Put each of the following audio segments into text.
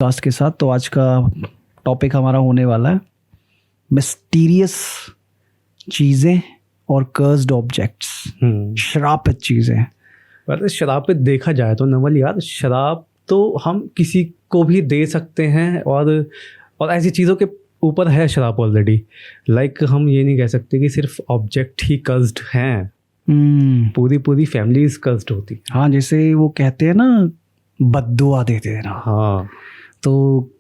Cast के साथ। तो आज का टॉपिक हमारा होने वाला है मिस्टीरियस चीज़ें और कर्स्ड ऑब्जेक्ट्स, श्रापित चीज़ें। पर शराब पे देखा जाए तो नवल यार, शराब तो हम किसी को भी दे सकते हैं और ऐसी चीज़ों के ऊपर है शराब ऑलरेडी। लाइक हम ये नहीं कह सकते कि सिर्फ ऑब्जेक्ट ही कर्स्ड हैं, पूरी फैमिलीज कर्स्ड होती। हाँ, जैसे वो कहते हैं ना, बद्दुआ देते हैं ना। हाँ, तो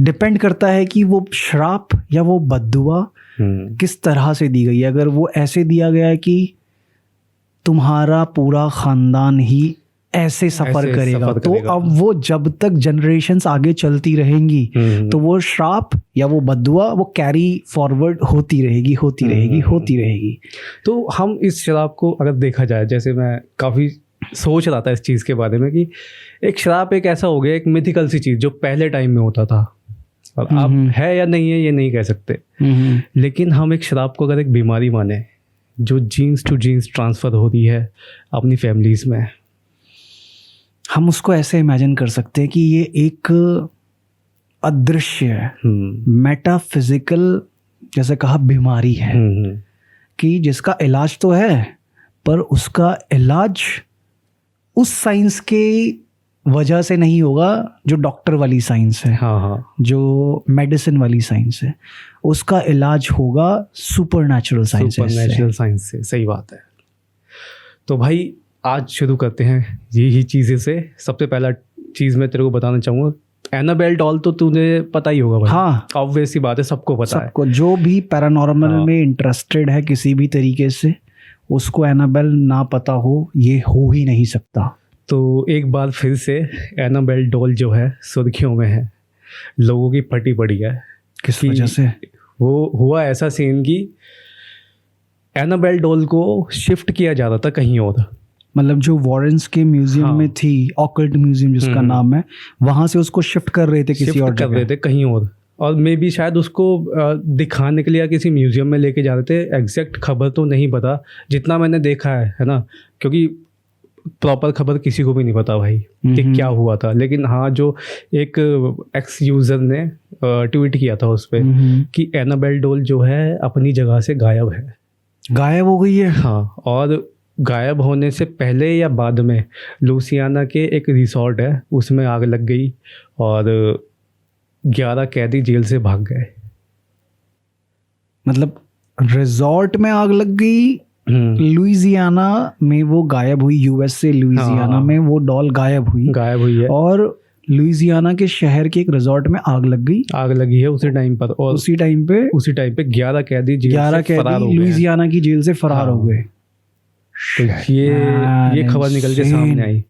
डिपेंड करता है कि वो श्राप या वो बद्दुआ किस तरह से दी गई है। अगर वो ऐसे दिया गया है कि तुम्हारा पूरा खानदान ही ऐसे सफ़र करेगा, तो अब वो जब तक जनरेशन्स आगे चलती रहेंगी तो वो श्राप या वो बद्दुआ वो कैरी फॉरवर्ड होती रहेगी। तो हम इस शराब को अगर देखा जाए, जैसे मैं काफ़ी सोच रहा था इस चीज़ के बारे में कि एक शराब एक ऐसा हो गया, एक मिथिकल सी चीज़ जो पहले टाइम में होता था और अब है या नहीं है ये नहीं कह सकते। लेकिन हम एक शराब को अगर एक बीमारी माने जो जीन्स टू जीन्स ट्रांसफ़र हो रही है अपनी फैमिलीज़ में, हम उसको ऐसे इमेजिन कर सकते हैं कि ये एक अदृश्य है, मेटाफिजिकल जैसे कहा बीमारी है कि जिसका इलाज तो है, पर उसका इलाज उस साइंस के वजह से नहीं होगा जो डॉक्टर वाली साइंस है। हाँ, जो मेडिसिन वाली साइंस है, उसका इलाज होगा सुपरनैचुरल साइंस से। सही बात है। तो भाई आज शुरू करते हैं यही चीज़ें से। सबसे पहला चीज़ मैं तेरे को बताना चाहूँगा, एनाबेल डॉल तो तुझे पता ही होगा भाई। हाँ, ऑब्वियस सी बात है, सबको पता है। सबको, जो भी पैरानॉर्मल में इंटरेस्टेड है किसी भी तरीके से, उसको एनाबेल ना पता हो ये हो ही नहीं सकता। तो एक बार फिर से एनाबेल डॉल जो है सुर्खियों में है, लोगों की फटी पड़ी है। किस वजह से? वो हुआ ऐसा सीन कि एनाबेल डॉल को शिफ्ट किया जा रहा था कहीं और, मतलब जो वॉरेंस के म्यूजियम में थी, ऑकल्ट म्यूजियम जिसका नाम है, वहां से उसको शिफ्ट कर रहे थे किसी और जगह, कहीं और मे बी शायद उसको दिखाने के लिए या किसी म्यूजियम में लेके जा रहे थे। एग्जैक्ट खबर तो नहीं पता, जितना मैंने देखा है ना, क्योंकि प्रॉपर खबर किसी को भी नहीं पता भाई कि क्या हुआ था। लेकिन हाँ, जो एक एक्स यूज़र ने ट्वीट किया था उस पर कि एनाबेल डॉल जो है अपनी जगह से गायब हो गई है। हाँ, और गायब होने से पहले या बाद में लुइसियाना के एक रिसोर्ट है उसमें आग लग गई और 11 कैदी जेल से भाग गए। मतलब रिजॉर्ट में आग लग गई, लुइसियाना में वो गायब हुई, यूएस से लुइसियाना में वो डॉल गायब हुई है, और लुइसियाना के शहर के एक रिजॉर्ट में आग लगी है उसी टाइम पर। और उसी टाइम पे 11 कैदी लुइसियाना की जेल से फरार हो गए। तो ये खबर निकल के सामने आई।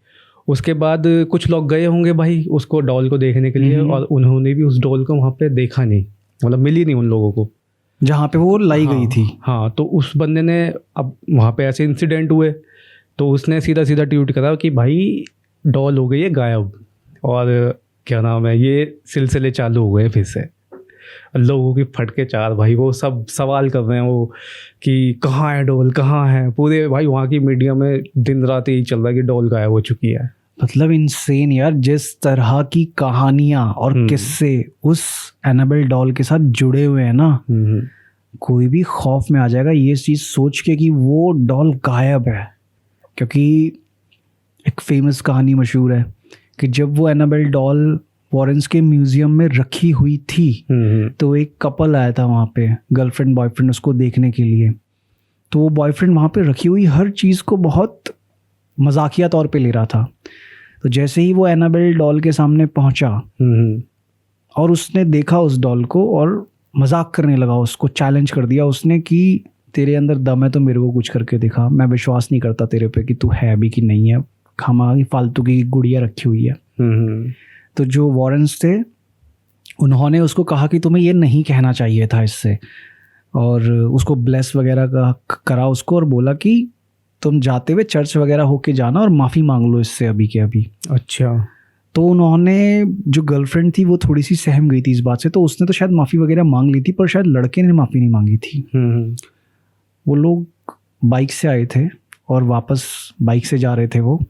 उसके बाद कुछ लोग गए होंगे भाई उसको डॉल को देखने के लिए, और उन्होंने भी उस डॉल को वहाँ पे देखा नहीं, मतलब मिली नहीं उन लोगों को जहाँ पे वो लाई गई थी। हाँ, तो उस बंदे ने, अब वहाँ पे ऐसे इंसिडेंट हुए तो उसने सीधा ट्वीट करा कि भाई डॉल हो गई है गायब, और क्या नाम है, ये सिलसिले चालू हो गए फिर से। लोगों की फटके चार भाई, वो सब सवाल कर रहे हैं वो कि कहाँ है डॉल, कहाँ है। पूरे भाई वहाँ की मीडिया में दिन रात यही चल रहा है कि डॉल गायब हो चुकी है। मतलब इनसेन यार, जिस तरह की कहानियाँ और किस्से उस एनाबेल डॉल के साथ जुड़े हुए हैं ना, कोई भी खौफ में आ जाएगा ये चीज़ सोच के कि वो डॉल गायब है। क्योंकि एक फेमस कहानी मशहूर है कि जब वो एनाबेल डॉल वॉरेंस के म्यूजियम में रखी हुई थी तो एक कपल आया था वहाँ पे, गर्लफ्रेंड बॉयफ्रेंड, उसको देखने के लिए। तो वो बॉयफ्रेंड वहाँ पे रखी हुई हर चीज़ को बहुत मजाकिया तौर पे ले रहा था। तो जैसे ही वो एनाबेल डॉल के सामने पहुँचा और उसने देखा उस डॉल को और मजाक करने लगा, उसको चैलेंज कर दिया उसने कि तेरे अंदर दम है तो मेरे को कुछ करके दिखा, मैं विश्वास नहीं करता तेरे पे कि तू है भी कि नहीं है, खामा फालतू की गुड़िया रखी हुई है। तो जो वॉरेंस थे उन्होंने उसको कहा कि तुम्हें ये नहीं कहना चाहिए था इससे, और उसको ब्लेस वगैरह करा उसको, और बोला कि तुम जाते हुए चर्च वगैरह होके जाना और माफ़ी मांग लो इससे अभी के अभी। अच्छा। तो उन्होंने, जो गर्लफ्रेंड थी वो थोड़ी सी सहम गई थी इस बात से, तो उसने तो शायद माफ़ी वगैरह मांग ली थी, पर शायद लड़के ने माफ़ी नहीं मांगी थी। वो लोग बाइक से आए थे और वापस बाइक से जा रहे थे वो,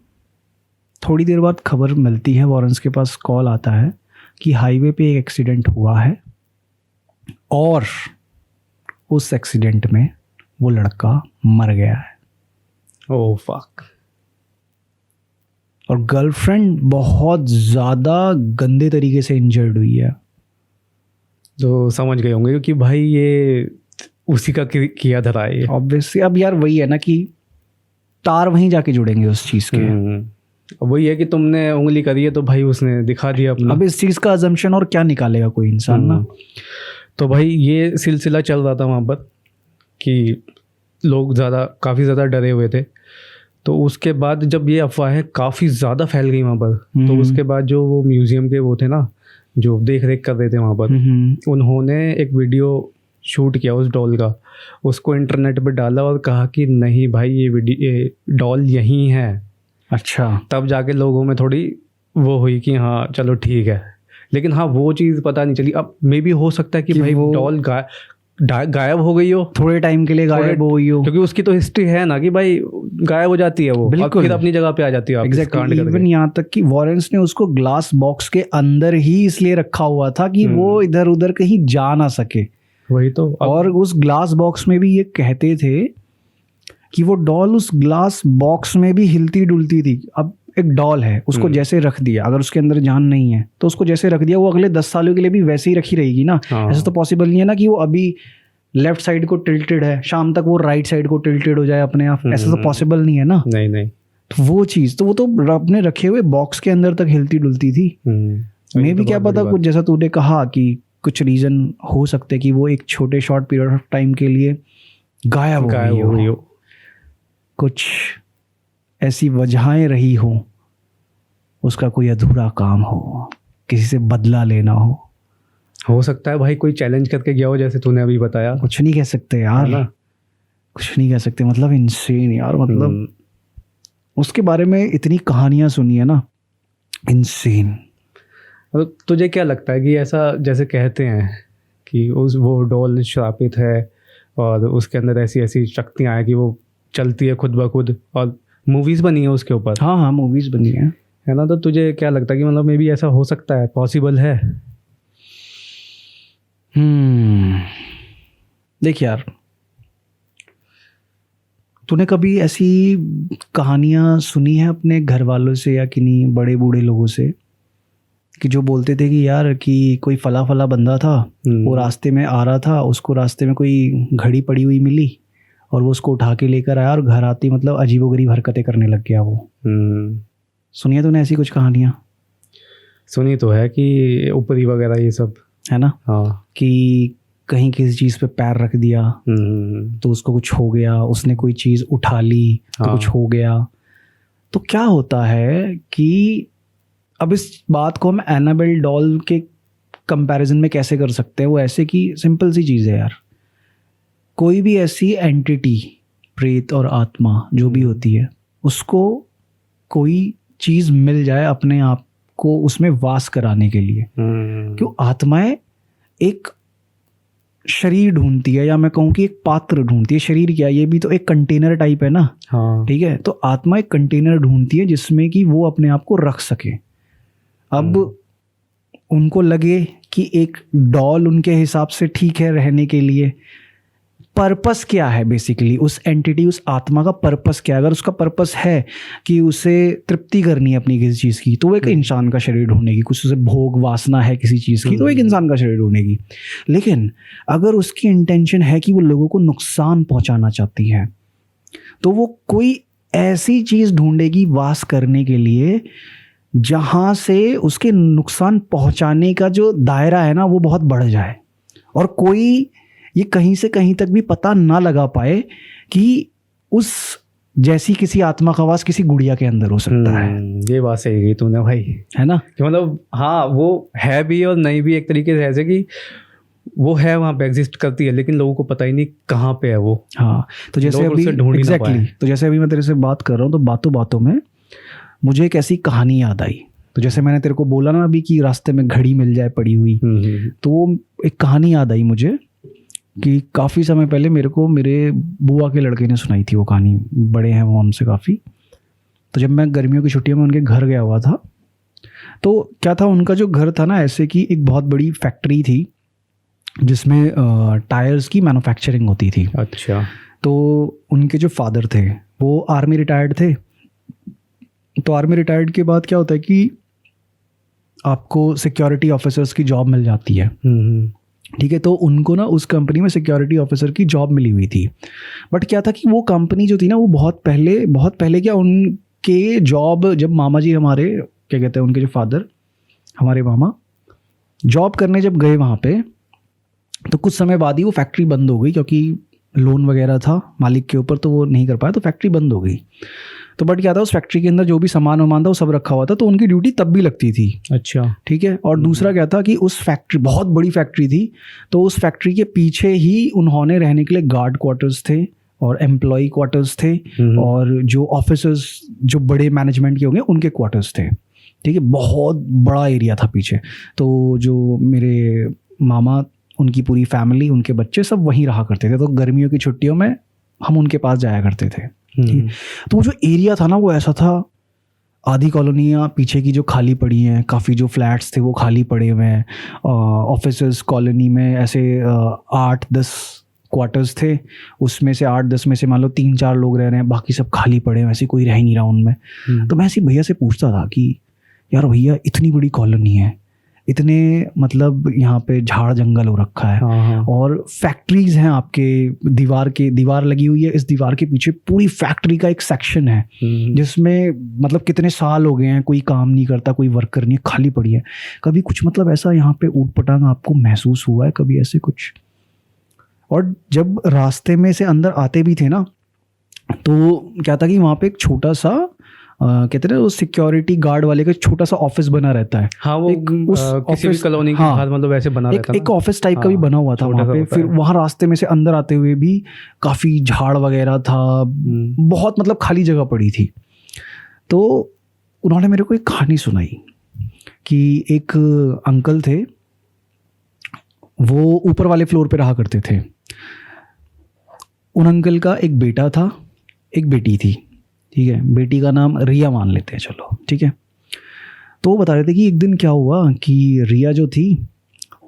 थोड़ी देर बाद खबर मिलती है, वॉरेंस के पास कॉल आता है कि हाईवे पे एक एक्सीडेंट हुआ है और उस एक्सीडेंट में वो लड़का मर गया है। Oh fuck. और गर्लफ्रेंड बहुत ज़्यादा गंदे तरीके से इंजर्ड हुई है। तो समझ गए होंगे कि भाई ये उसी का किया धरा है ये। ऑब्वियसली अब यार वही है ना कि तार वहीं जाके जुड़ेंगे उस चीज़ के। अब वही है कि तुमने उंगली करी है तो भाई उसने दिखा दिया अपना। अब इस चीज़ का अजम्पशन और क्या निकालेगा कोई इंसान ना। तो भाई ये सिलसिला चल रहा था वहाँ पर कि लोग काफ़ी ज़्यादा डरे हुए थे। तो उसके बाद जब ये अफवाहें काफ़ी ज़्यादा फैल गई वहाँ पर, तो उसके बाद जो वो म्यूज़ियम के वो थे ना जो देख रेख कर रहे थे वहाँ पर, उन्होंने एक वीडियो शूट किया उस डॉल का, उसको इंटरनेट पर डाला और कहा कि नहीं भाई ये डॉल यहीं है। अच्छा। तब जाके लोगों में थोड़ी वो हुई कि हाँ चलो ठीक है, लेकिन हाँ वो चीज़ पता नहीं चली। अब मे भी हो सकता है कि भाई वो डॉल गायब हो गई हो, थोड़े टाइम के लिए गायब हो गई हो, क्योंकि उसकी तो हिस्ट्री है ना कि भाई गायब हो जाती है वो और फिर अपनी जगह पे आ जाती है। एग्जैक्टली। इवन यहाँ तक कि वॉरेंस ने उसको ग्लास बॉक्स के अंदर ही इसलिए रखा हुआ था कि वो इधर उधर कहीं जा ना सके। वही तो। और उस ग्लास बॉक्स में भी ये कहते थे कि वो डॉल उस ग्लास बॉक्स में भी हिलती डुलती थी। अब एक डॉल है, उसको जैसे रख दिया, अगर उसके अंदर जान नहीं है तो उसको जैसे रख दिया वो अगले 10 सालों के लिए भी वैसे ही रखी रहेगी ना। ऐसा तो पॉसिबल नहीं है ना कि वो अभी लेफ्ट साइड को टिल्टेड है, शाम तक वो राइट साइड को टिल्टेड हो जाए अपने आप। ऐसा तो पॉसिबल नहीं है ना। नहीं। तो वो चीज़ तो वो तो अपने रखे हुए बॉक्स के अंदर तक हिलती डुलती थी। मैं भी क्या पता, कुछ जैसा तूने कहा कि कुछ रीज़न हो सकते कि वो एक छोटे शॉर्ट पीरियड ऑफ टाइम के लिए गायब हो गई हो, कुछ ऐसी वजहें रही हो, उसका कोई अधूरा काम हो, किसी से बदला लेना हो सकता है भाई कोई चैलेंज करके गया हो, जैसे तूने अभी बताया। कुछ नहीं कह सकते यार, कुछ नहीं कह सकते। मतलब इनसेन यार, मतलब उसके बारे में इतनी कहानियां सुनी है ना, इनसेन। तुझे क्या लगता है कि ऐसा जैसे कहते हैं कि वो डॉल श्रापित है और उसके अंदर ऐसी ऐसी शक्तियाँ हैं कि वो चलती है खुद ब खुद, और मूवीज़ बनी है उसके ऊपर। हाँ मूवीज़ बनी है ना। तो तुझे क्या लगता है कि मतलब मे बी ऐसा हो सकता है, पॉसिबल है? देख यार, तूने कभी ऐसी कहानियां सुनी है अपने घर वालों से या किन्हीं बड़े बूढ़े लोगों से कि जो बोलते थे कि यार कि कोई फला फला बंदा था, वो रास्ते में आ रहा था, उसको रास्ते में कोई घड़ी पड़ी हुई मिली और वो उसको उठा के लेकर आया और घर आती मतलब अजीबोगरीब हरकतें करने लग गया वो? सुनिए तूने ऐसी कुछ कहानियां? सुनी तो है कि ऊपरी वगैरह ये सब है ना। हाँ। कि कहीं किसी चीज़ पे पैर रख दिया तो उसको कुछ हो गया, उसने कोई चीज़ उठा ली तो कुछ हो गया। तो क्या होता है कि अब इस बात को हम एनाबेल डॉल के कंपैरिजन में कैसे कर सकते हैं? वो ऐसे कि सिंपल सी चीज़ है यार, कोई भी ऐसी एंटिटी, प्रेत और आत्मा जो भी होती है, उसको कोई चीज़ मिल जाए अपने आप को उसमें वास कराने के लिए। क्यों? आत्माएं एक शरीर ढूंढती है, या मैं कहूँ कि एक पात्र ढूंढती है। शरीर क्या, ये भी तो एक कंटेनर टाइप है ना। हाँ। ठीक है, तो आत्मा एक कंटेनर ढूंढती है जिसमें कि वो अपने आप को रख सके। अब उनको लगे कि एक डॉल उनके हिसाब से ठीक है रहने के लिए। पर्पस क्या है बेसिकली उस एंटिटी, उस आत्मा का पर्पस क्या है? अगर उसका पर्पस है कि उसे तृप्ति करनी है अपनी किसी चीज़ की, तो वो एक इंसान का शरीर ढूंढेगी। कुछ उसे भोग वासना है किसी चीज़ की, तो एक इंसान का शरीर ढूंढेगी। लेकिन अगर उसकी इंटेंशन है कि वो लोगों को नुकसान पहुंचाना चाहती है, तो वो कोई ऐसी चीज़ ढूंढेगी वास करने के लिए जहाँ से उसके नुकसान पहुंचाने का जो दायरा है ना वो बहुत बढ़ जाए, और कोई ये कहीं से कहीं तक भी पता ना लगा पाए कि उस जैसी किसी आत्मा का वास किसी गुड़िया के अंदर हो सकता है। ये बात सही कही तूने भाई, है ना। कि मतलब हाँ वो है भी और नहीं भी, एक तरीके से ऐसे कि वो है वहाँ पे, एग्जिस्ट करती है, लेकिन लोगों को पता ही नहीं कहाँ पे है वो। हाँ, तो जैसे अभी एग्जैक्टली, तो जैसे अभी मैं तेरे से बात कर रहा हूँ तो बातों बातों में मुझे एक ऐसी कहानी याद आई। तो जैसे मैंने तेरे को बोला ना अभी कि रास्ते में घड़ी मिल जाए पड़ी हुई, तो एक कहानी याद आई मुझे कि काफ़ी समय पहले मेरे को मेरे बुआ के लड़के ने सुनाई थी वो कहानी। बड़े हैं वो हमसे काफ़ी। तो जब मैं गर्मियों की छुट्टियों में उनके घर गया हुआ था, तो क्या था, उनका जो घर था ना, ऐसे कि एक बहुत बड़ी फैक्ट्री थी जिसमें टायर्स की मैन्युफैक्चरिंग होती थी। अच्छा। तो उनके जो फादर थे वो आर्मी रिटायर्ड थे। तो आर्मी रिटायर्ड के बाद क्या होता है कि आपको सिक्योरिटी ऑफिसर्स की जॉब मिल जाती है, ठीक है। तो उनको ना उस कंपनी में सिक्योरिटी ऑफिसर की जॉब मिली हुई थी। बट क्या था कि वो कंपनी जो थी ना, वो बहुत पहले क्या, उनके जॉब जब मामा जी हमारे, क्या कहते हैं, उनके जो फादर, हमारे मामा जॉब करने जब गए वहाँ पे, तो कुछ समय बाद ही वो फैक्ट्री बंद हो गई, क्योंकि लोन वगैरह था मालिक के ऊपर, तो वो नहीं कर पाया, तो फैक्ट्री बंद हो गई। तो बट क्या था, उस फैक्ट्री के अंदर जो भी सामान वामान था वो सब रखा हुआ था, तो उनकी ड्यूटी तब भी लगती थी। अच्छा, ठीक है। और दूसरा क्या था कि उस फैक्ट्री, बहुत बड़ी फैक्ट्री थी, तो उस फैक्ट्री के पीछे ही उन्होंने रहने के लिए गार्ड क्वार्टर्स थे और एम्प्लॉय क्वार्टर्स थे, और जो ऑफिसर्स जो बड़े मैनेजमेंट के होंगे उनके क्वार्टर्स थे। ठीक है, बहुत बड़ा एरिया था पीछे। तो जो मेरे मामा, उनकी पूरी फैमिली, उनके बच्चे सब वहीं रहा करते थे। तो गर्मियों की छुट्टियों में हम उनके पास जाया करते थे। तो वो जो एरिया था ना, वो ऐसा था, आधी कॉलोनियाँ पीछे की जो खाली पड़ी हैं, काफ़ी जो फ्लैट्स थे वो खाली पड़े हुए हैं। ऑफिसर्स कॉलोनी में ऐसे 8-10 क्वार्टर्स थे, उसमें से 8-10 में से मान लो 3-4 लोग रह रहे हैं, बाकी सब खाली पड़े हैं, ऐसे कोई रह ही नहीं रहा उनमें। तो मैं ऐसे भैया से पूछता था कि यार भैया, इतनी बड़ी कॉलोनी है, इतने मतलब यहाँ पे झाड़ जंगल हो रखा है, और फैक्ट्रीज हैं आपके, दीवार लगी हुई है, इस दीवार के पीछे पूरी फैक्ट्री का एक सेक्शन है जिसमें मतलब कितने साल हो गए हैं, कोई काम नहीं करता, कोई वर्कर नहीं है, खाली पड़ी है। कभी कुछ मतलब ऐसा यहाँ पे ऊट पटांग आपको महसूस हुआ है कभी ऐसे कुछ? और जब रास्ते में से अंदर आते भी थे ना, तो क्या था कि वहाँ पे एक छोटा सा कहते हैं वो सिक्योरिटी गार्ड वाले का छोटा सा ऑफिस बना रहता है। हाँ, वो किसी भी कॉलोनी के बाहर मतलब ऐसे बना रहता है, एक ऑफिस टाइप का भी बना हुआ था वहाँ पे। फिर वहाँ रास्ते में से अंदर आते हुए भी काफ़ी झाड़ वगैरह था, बहुत मतलब खाली जगह पड़ी थी। तो उन्होंने मेरे को एक कहानी सुनाई कि एक अंकल थे, वो ऊपर वाले फ्लोर पे रहा करते थे। उन अंकल का एक बेटा था, एक बेटी थी। ठीक है, बेटी का नाम रिया मान लेते हैं, चलो ठीक है। तो वो बता रहे थे कि एक दिन क्या हुआ कि रिया जो थी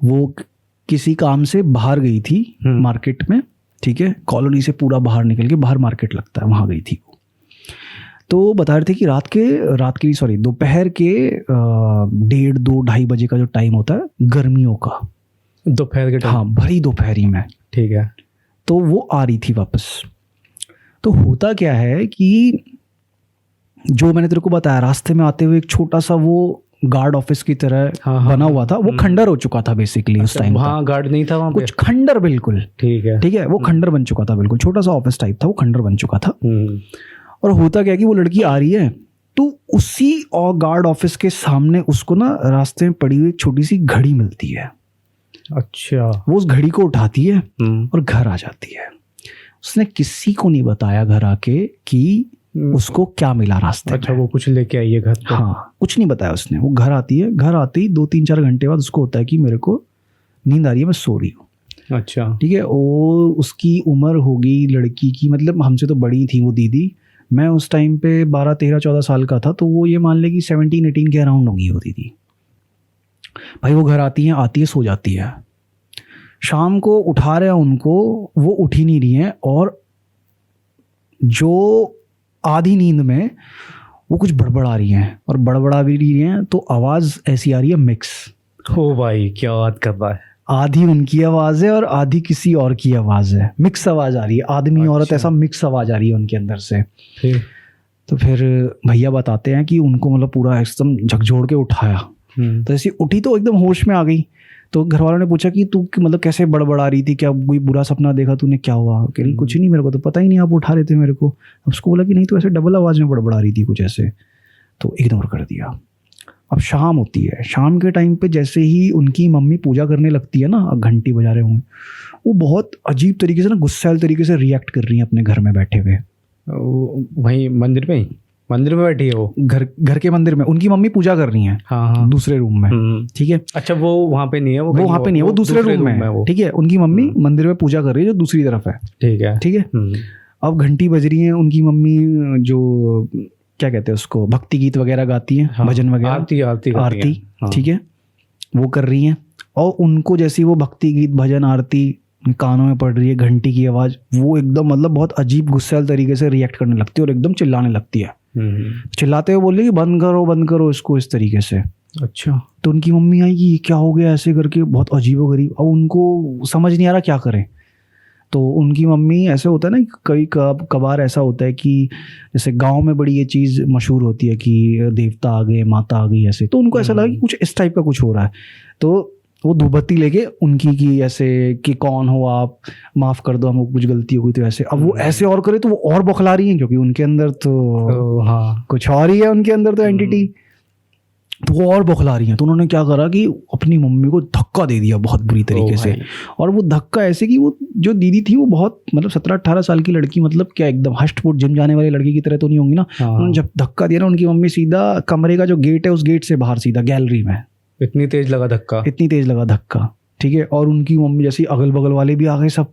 वो किसी काम से बाहर गई थी मार्केट में। ठीक है, कॉलोनी से पूरा बाहर निकल के, बाहर मार्केट लगता है, वहाँ गई थी वो। तो बता रहे थे कि दोपहर के 1:30-2-2:30 बजे का जो टाइम होता है गर्मियों का, दोपहर के टाइम, हाँ भरी दोपहरी में, ठीक है। तो वो आ रही थी वापस। तो होता क्या है कि जो मैंने तेरे को बताया, रास्ते में आते हुए एक छोटा सा वो गार्ड ऑफिस की तरह बना हुआ था, वो खंडर हो चुका था बेसिकली उस टाइम। वहाँ गार्ड नहीं था, वहाँ कुछ खंडर, बिल्कुल ठीक है, वो खंडर बन चुका था, बिल्कुल छोटा सा ऑफिस टाइप था, वो खंडर बन चुका था। और होता क्या कि वो लड़की आ रही है, तो उसी और गार्ड ऑफिस के सामने उसको ना रास्ते में पड़ी हुई एक छोटी सी घड़ी मिलती है। अच्छा, वो उस घड़ी को उठाती है और घर आ जाती है। उसने किसी को नहीं बताया घर आके कि उसको क्या मिला रास्ते में। अच्छा, वो कुछ लेके आई है घर पे? हाँ, कुछ नहीं बताया उसने। वो घर आती है, घर आते ही 2-3-4 घंटे बाद उसको होता है कि मेरे को नींद आ रही है, मैं सो रही हूँ। अच्छा, ठीक है। वो उसकी उम्र होगी लड़की की, मतलब हमसे तो बड़ी थी वो दीदी। मैं उस टाइम पे 12-13-14 साल का था, तो वो ये मान ले कि 17-18 के अराउंड होगी वो दीदी। भाई वो घर आती है, सो जाती है। शाम को उठा रहे हैं उनको, वो उठ ही नहीं रही हैं, और जो आधी नींद में वो कुछ बड़बड़ा रही हैं, और बड़बड़ा भी रही हैं तो आवाज़ ऐसी आ रही है मिक्स। ओ भाई, क्या बात कर रहा है। आधी उनकी आवाज़ है और आधी किसी और की आवाज़ है, मिक्स आवाज़ आ रही है, आदमी औरत ऐसा मिक्स आवाज़ आ रही है उनके अंदर से। तो फिर भैया बताते हैं कि उनको मतलब पूरा एकदम झकझोड़ के उठाया। तो ऐसी उठी तो एकदम होश में आ गई। तो घर वालों ने पूछा कि तू मतलब कैसे बड़बड़ा रही थी, क्या कोई बुरा सपना देखा तूने, क्या हुआ? कह रही कुछ नहीं, मेरे को तो पता ही नहीं, आप उठा रहे थे मेरे को। अब उसको बोला कि नहीं, तो ऐसे डबल आवाज़ में बड़बड़ा रही थी कुछ ऐसे। तो इग्नोर कर दिया। अब शाम होती है, शाम के टाइम पे जैसे ही उनकी मम्मी पूजा करने लगती है ना, घंटी बजा रहे होंगे, वो बहुत अजीब तरीके से ना, गुस्सैल तरीके से रिएक्ट कर रही हैं अपने घर में बैठे हुए। वहीं मंदिर में बैठी है वो, घर के मंदिर में उनकी मम्मी पूजा कर रही हैं। हाँ। दूसरे रूम में। ठीक है। अच्छा, वो वहाँ पे नहीं है, वो वहाँ पे नहीं है, वो दूसरे रूम में। ठीक है, उनकी मम्मी मंदिर में पूजा कर रही है जो दूसरी तरफ है। ठीक है। अब घंटी बज रही है, उनकी मम्मी जो क्या कहते हैं उसको, भक्ति गीत वगैरह गाती हैं, हाँ, भजन वगैरह, आरती करती आरती, हैं, हाँ। ठीक है, वो कर रही हैं। और उनको जैसी वो भक्ति गीत भजन आरती कानों में पड़ रही है, घंटी की आवाज़, वो एकदम मतलब बहुत अजीब गुस्सैल तरीके से रिएक्ट करने लगती है और एकदम चिल्लाने लगती है। चिल्लाते हुए बोल रही है कि बंद करो इसको, इस तरीके से। अच्छा, तो उनकी मम्मी आई कि क्या हो गया ऐसे करके, बहुत अजीबोगरीब। अब उनको समझ नहीं आ रहा क्या करें। तो उनकी मम्मी, ऐसे होता है ना, कई कभार ऐसा होता है कि जैसे गांव में बड़ी ये चीज़ मशहूर होती है कि देवता आ गए, माता आ गई, ऐसे। तो उनको ऐसा लगा कि कुछ इस टाइप का कुछ हो रहा है। तो वो धूपबत्ती लेके उनकी की ऐसे कि कौन हो आप, माफ़ कर दो, हमको कुछ गलती हो गई, तो ऐसे। अब वो ऐसे और करे तो वो और बौखला रही हैं, क्योंकि उनके अंदर तो हाँ कुछ और ही है, उनके अंदर तो एंटिटी, तो वो और बौखला रही हैं। तो उन्होंने क्या करा कि अपनी मम्मी को धक्का दे दिया बहुत बुरी तरीके से। और वो धक्का ऐसे कि वो जो दीदी थी वो बहुत मतलब 17-18 साल की लड़की, मतलब क्या एकदम हष्ट-पुष्ट जिम जाने वाली लड़की की तरह तो नहीं होंगी ना। उन्होंने जब धक्का दिया ना, उनकी मम्मी सीधा कमरे का जो गेट है उस गेट से बाहर सीधा गैलरी में। इतनी तेज लगा धक्का, ठीक है। और उनकी मम्मी जैसे अगल बगल वाले भी आ गए सब,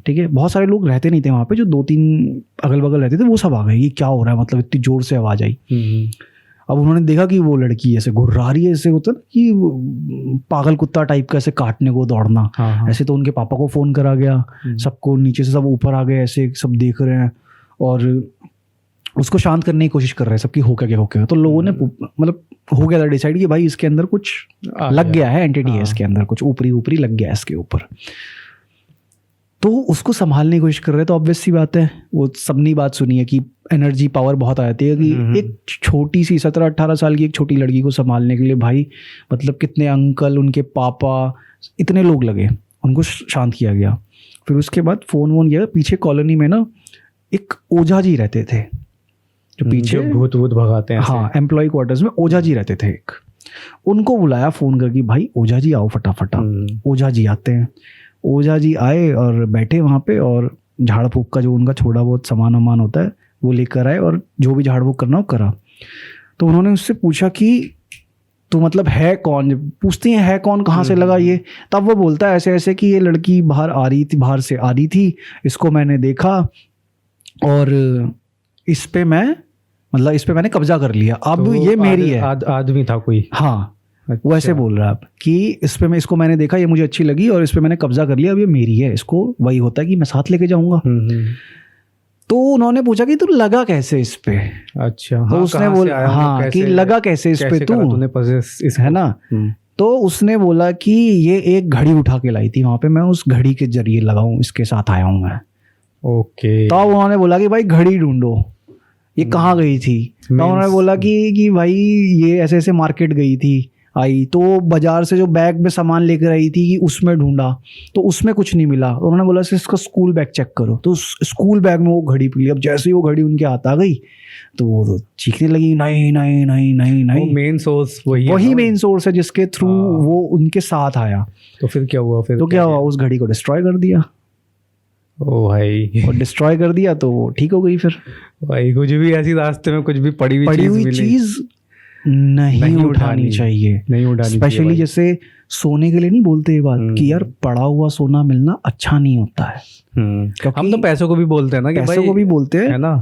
ठीक है। बहुत सारे लोग रहते नहीं थे वहाँ पे, जो 2-3 अगल बगल रहते थे वो सब आ गए, ये क्या हो रहा है, मतलब इतनी जोर से आवाज़ आई। अब उन्होंने देखा कि वो लड़की ऐसे घुर्रा रही है, ऐसे होता है कि पागल कुत्ता टाइप का, ऐसे काटने को दौड़ना। ऐसे तो उनके पापा को फ़ोन करा गया, सबको, नीचे से सब ऊपर आ गए, ऐसे सब देख रहे हैं और उसको शांत करने की कोशिश कर रहे हैं सबकी, हो क्या। तो लोगों ने मतलब हो गया था डिसाइड कि भाई इसके अंदर कुछ लग गया है, एंटिटी है इसके अंदर, कुछ ऊपरी लग गया है इसके ऊपर। तो उसको संभालने की कोशिश कर रहे हैं। तो ऑब्वियस सी बात है, वो सबने बात सुनी है कि एनर्जी पावर बहुत आ जाती है कि एक छोटी सी 17-18 साल की एक छोटी लड़की को संभालने के लिए भाई मतलब कितने अंकल, उनके पापा, इतने लोग लगे, उनको शांत किया गया। फिर उसके बाद फ़ोन किया। पीछे कॉलोनी में ना एक ओझा जी रहते थे, जो पीछे भूत भगाते हैं। हाँ, एम्प्लॉय क्वार्टर्स में ओझा जी रहते थे एक। उनको बुलाया फ़ोन करके, भाई ओझा जी आओ फटाफट। ओझा जी आते हैं। ओझा जी आए और बैठे वहाँ पे, और झाड़ फूक का जो उनका थोड़ा बहुत सामान होता है वो लेकर आए, और जो भी झाड़ फूक करना हो करा। तो उन्होंने उससे पूछा कि तो मतलब है कौन, पूछती हैं है कौन, कहाँ से लगा ये। तब वो बोलता है ऐसे कि ये लड़की बाहर से आ रही थी, इसको मैंने देखा और इस पे मैंने कब्जा कर लिया, अब तो ये मेरी है। आदमी था कोई, हाँ। अच्छा। वो ऐसे बोल रहा है कि इसको मैंने देखा, ये मुझे अच्छी लगी और इस पे मैंने कब्जा कर लिया, अब ये मेरी है। इसको वही होता है कि मैं साथ लेके जाऊंगा। तो उन्होंने पूछा कि तू लगा कैसे इस पे। अच्छा। तो उसने बोला हाँ कि लगा कैसे इस पे तू, है ना। तो उसने बोला कि ये एक घड़ी उठा के लाई थी वहां पे, मैं उस घड़ी के जरिए लगाऊं, इसके साथ आया हूं मैं। ओके। तो उन्होंने बोला कि भाई घड़ी ढूंढो, ये कहाँ गई थी। तो उन्होंने बोला कि भाई ये ऐसे ऐसे मार्केट गई थी, आई तो बाजार से जो बैग में सामान लेकर आई थी कि उसमें ढूंढा तो उसमें कुछ नहीं मिला। उन्होंने बोला इसका स्कूल बैग चेक करो, तो स्कूल बैग में वो घड़ी मिली। अब जैसे ही वो घड़ी उनके हाथ आ गई तो वो तो चीखने लगी, नहीं नहीं नहीं नहीं नहीं। मेन सोर्स वही मेन सोर्स है जिसके थ्रू वो उनके साथ आया। तो फिर क्या हुआ? तो क्या हुआ, उस घड़ी को डिस्ट्रॉय कर दिया। ओ भाई, और डिस्ट्रॉय कर दिया तो वो ठीक हो गई। फिर भाई कुछ भी ऐसी रास्ते में कुछ भी पड़ी हुई चीज नहीं उठानी चाहिए, नहीं उठानी। स्पेशली जैसे सोने के लिए नहीं बोलते ये बात कि यार पड़ा हुआ सोना मिलना अच्छा नहीं होता है। हम तो पैसों को भी बोलते हैं ना, कि पैसों को भी बोलते हैं, है ना।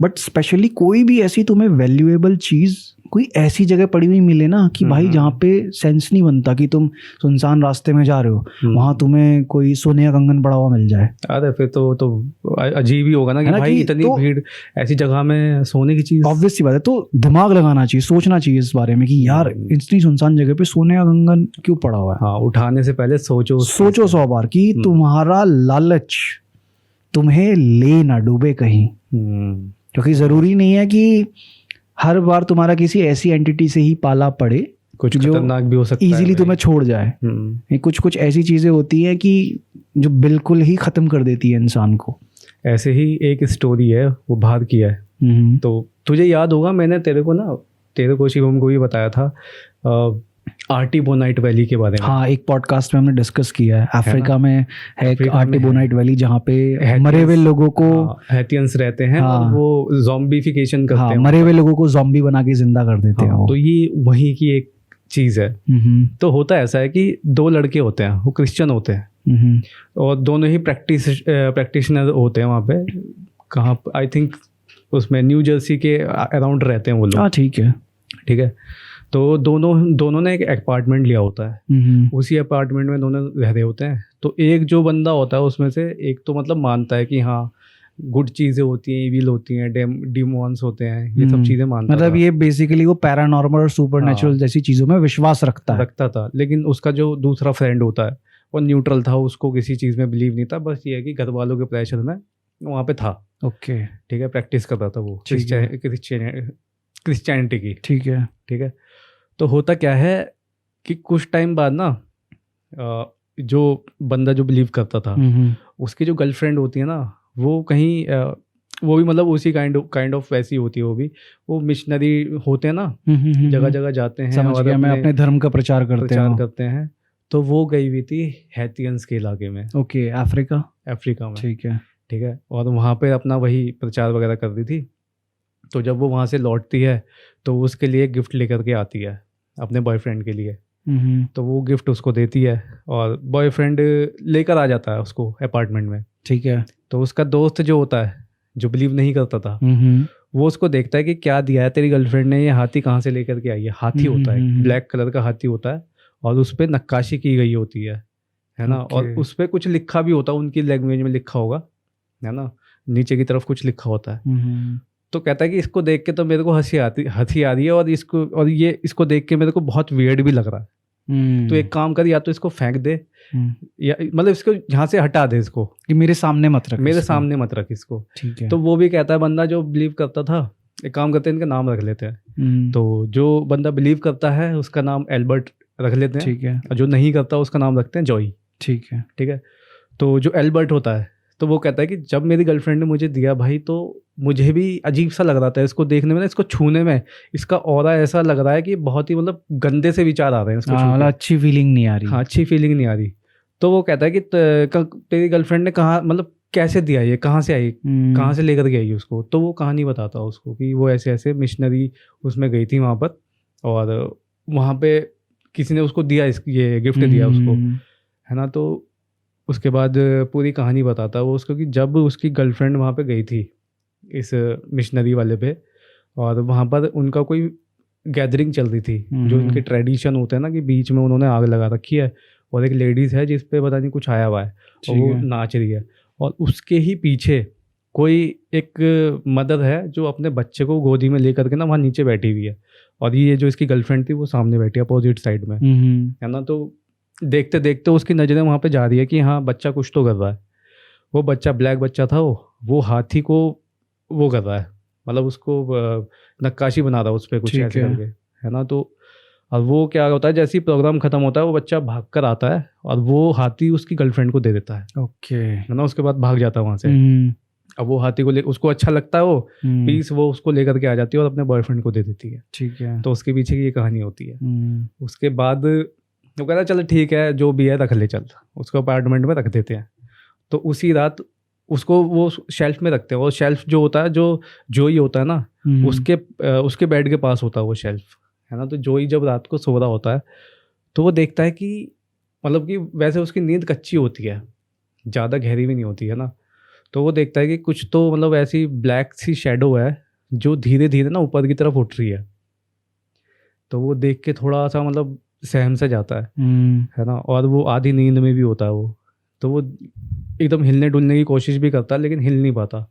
बट स्पेशली कोई भी ऐसी तुम्हें वैल्यूएबल चीज कोई ऐसी जगह पड़ी हुई मिले ना कि भाई जहाँ पे सेंस नहीं बनता कि तुम सुनसान रास्ते में जा रहे हो, वहां तुम्हें कोई सोने का कंगन पड़ा हुआ मिल जाए। अरे फिर तो अजीब ही होगा ना कि भाई इतनी भीड़ ऐसी जगह में सोने की चीज। ऑब्वियस सी बात है। तो दिमाग लगाना चाहिए, सोचना चाहिए इस बारे में कि यार इतनी सुनसान जगह पे सोने का कंगन क्यों पड़ा हुआ है। हाँ, उठाने से पहले सोचो 100 बार कि तुम्हारा लालच तुम्हें ले ना डूबे कहीं। क्योंकि जरूरी नहीं है कि हर बार तुम्हारा किसी ऐसी एंटिटी से ही पाला पड़े, कुछ खतरनाक भी हो सकता है, इजीली तुम्हें छोड़ जाए। कुछ ऐसी चीजें होती हैं कि जो बिल्कुल ही खत्म कर देती है इंसान को। ऐसे ही एक स्टोरी है, वो बाहर की है। तो तुझे याद होगा, मैंने तेरे को शिवम को भी बताया था आर्टिबोनाइट वैली के बारे में। हाँ, एक पॉडकास्ट में हमने डिस्कस किया है। अफ्रीका में है एक आर्टिबोनाइट वैली जहाँ पे मरे हुए लोगों को हैथियंस रहते हैं। हाँ, और वो ज़ॉम्बीफिकेशन करते हैं, मरे हुए लोगों को ज़ॉम्बी बना के जिंदा कर देते हैं। तो ये वही की एक चीज़ है। तो होता ऐसा है कि 2 लड़के होते हैं, वो क्रिश्चियन होते हैं और दोनों ही प्रैक्टिशनर होते हैं वहाँ पे। कहाँ, आई थिंक उसमें न्यू जर्सी के अराउंड रहते हैं वो लोग। हाँ ठीक है। ठीक है, तो दोनों ने एक अपार्टमेंट लिया होता है, उसी अपार्टमेंट में दोनों रह रहे होते हैं। तो एक जो बंदा होता है उसमें से एक तो मतलब मानता है कि हाँ गुड चीज़ें होती हैं, इविल होती हैं, डिमॉन्स होते हैं, ये सब चीज़ें मानता मतलब था। ये बेसिकली वो पैरानॉर्मल और सुपरनेचुरल जैसी चीजों में विश्वास रखता था। लेकिन उसका जो दूसरा फ्रेंड होता है वो न्यूट्रल था, उसको किसी चीज़ में बिलीव नहीं था, बस ये है कि घर वालों के प्रेशर में वहाँ पे था। ओके ठीक है, प्रैक्टिस कर रहा था वो क्रिश्चियनिटी की। ठीक है। ठीक है, तो होता क्या है कि कुछ टाइम बाद ना जो बंदा जो बिलीव करता था उसकी जो गर्लफ्रेंड होती है ना वो कहीं वो भी मतलब उसी काइंड ऑफ वैसी होती है, वो मिशनरी होते हैं ना, जगह जगह जाते हैं समझ और गया मैं, अपने धर्म का प्रचार करते हैं। तो वो गई हुई थी हैथियंस के इलाके में। ओके, अफ्रीका में। ठीक है, और वहाँ पे अपना वही प्रचार वगैरह कर रही थी। तो जब वो वहाँ से लौटती है तो उसके लिए गिफ्ट लेकर के आती है अपने बॉयफ्रेंड के लिए। तो वो गिफ्ट उसको देती है और बॉयफ्रेंड लेकर आ जाता है उसको अपार्टमेंट में। ठीक है। तो उसका दोस्त जो होता है जो बिलीव नहीं करता था वो उसको देखता है कि क्या दिया है तेरी गर्लफ्रेंड ने, ये हाथी कहाँ से लेकर के आई है। हाथी होता है, ब्लैक कलर का हाथी होता है और उस पर नक्काशी की गई होती है ना। और उस पर कुछ लिखा भी होता है, उनकी लैंग्वेज में लिखा होगा, है ना, नीचे की तरफ कुछ लिखा होता है। तो कहता है कि इसको देख के तो मेरे को हंसी आ रही है और ये इसको देख के मेरे को बहुत वियर्ड भी लग रहा है। तो एक काम कर, या तो इसको फेंक दे या मतलब इसको यहाँ से हटा दे, इसको कि मेरे सामने मत रख इसको। ठीक है। तो वो भी कहता है, बंदा जो बिलीव करता था, एक काम करते हैं इनका नाम रख लेते हैं। तो जो बंदा बिलीव करता है उसका नाम एल्बर्ट रख लेते हैं। ठीक है। और जो नहीं करता उसका नाम रखते हैं जॉई। ठीक है, तो जो एल्बर्ट होता है तो वो कहता है कि जब मेरी गर्लफ्रेंड ने मुझे दिया भाई तो मुझे भी अजीब सा लग रहा था इसको देखने में ना, इसको छूने में, इसका ऑरा ऐसा लग रहा है कि बहुत ही मतलब गंदे से विचार आ रहे हैं इसको छू के। अच्छी फीलिंग नहीं आ रही। हाँ, अच्छी फीलिंग नहीं आ रही। तो वो कहता है कि तेरी गर्लफ्रेंड ने कहा, मतलब कैसे दिया, ये कहाँ से आई, कहाँ से लेकर के आई उसको। तो वो कहानी बताता उसको कि वो ऐसे ऐसे मिशनरी उसमें गई थी वहाँ पर, और वहाँ पे किसी ने उसको दिया, ये गिफ्ट दिया उसको, है ना। तो उसके बाद पूरी कहानी बताता वो उसको कि जब उसकी गर्लफ्रेंड वहाँ पे गई थी इस मिशनरी वाले पे, और वहाँ पर उनका कोई गैदरिंग चल रही थी, जो इनके ट्रेडिशन होते हैं ना कि बीच में उन्होंने आग लगा रखी है और एक लेडीज़ है जिस पे पता नहीं कुछ आया हुआ है और वो नाच रही है, और उसके ही पीछे कोई एक मदर है जो अपने बच्चे को गोदी में लेकर के ना वहाँ नीचे बैठी हुई है, और ये जो इसकी गर्लफ्रेंड थी वो सामने बैठी है अपोजिट साइड में, है ना। तो देखते देखते उसकी नज़रें वहाँ पे जा रही है कि हाँ बच्चा कुछ तो कर रहा है। वो बच्चा ब्लैक बच्चा था, वो हाथी को वो कर रहा है, मतलब उसको नक्काशी बना रहा है उस पर कुछ ऐसे करके, है ना। तो और वो क्या होता है, जैसे ही प्रोग्राम खत्म होता है वो बच्चा भाग कर आता है और वो हाथी उसकी गर्लफ्रेंड को दे देता है। ओके, है ना, उसके बाद भाग जाता है वहाँ से। अब वो हाथी को उसको अच्छा लगता है, वो पीस वो उसको लेकर के आ जाती है और अपने बॉयफ्रेंड को दे देती है। ठीक है। तो उसके पीछे की ये कहानी होती है। उसके बाद वो कहता है चल ठीक है जो भी है रख ले, चल उसको अपार्टमेंट में रख देते हैं। तो उसी रात उसको वो शेल्फ में रखते हैं। वो शेल्फ जो होता है, जो ही होता है ना, उसके बेड के पास होता है वो शेल्फ, है ना। तो जोई जब रात को सो रहा होता है तो वो देखता है कि मतलब कि वैसे उसकी नींद कच्ची होती है, ज़्यादा गहरी भी नहीं होती है ना। तो वो देखता है कि कुछ तो मतलब ऐसी ब्लैक सी शेडो है जो धीरे धीरे ना ऊपर की तरफ उठ रही है। तो वो देख के थोड़ा सा मतलब सहम से जाता है ना, और वो आधी नींद में भी होता है वो। तो वो एकदम हिलने डुलने की कोशिश भी करता है लेकिन हिल नहीं पाता,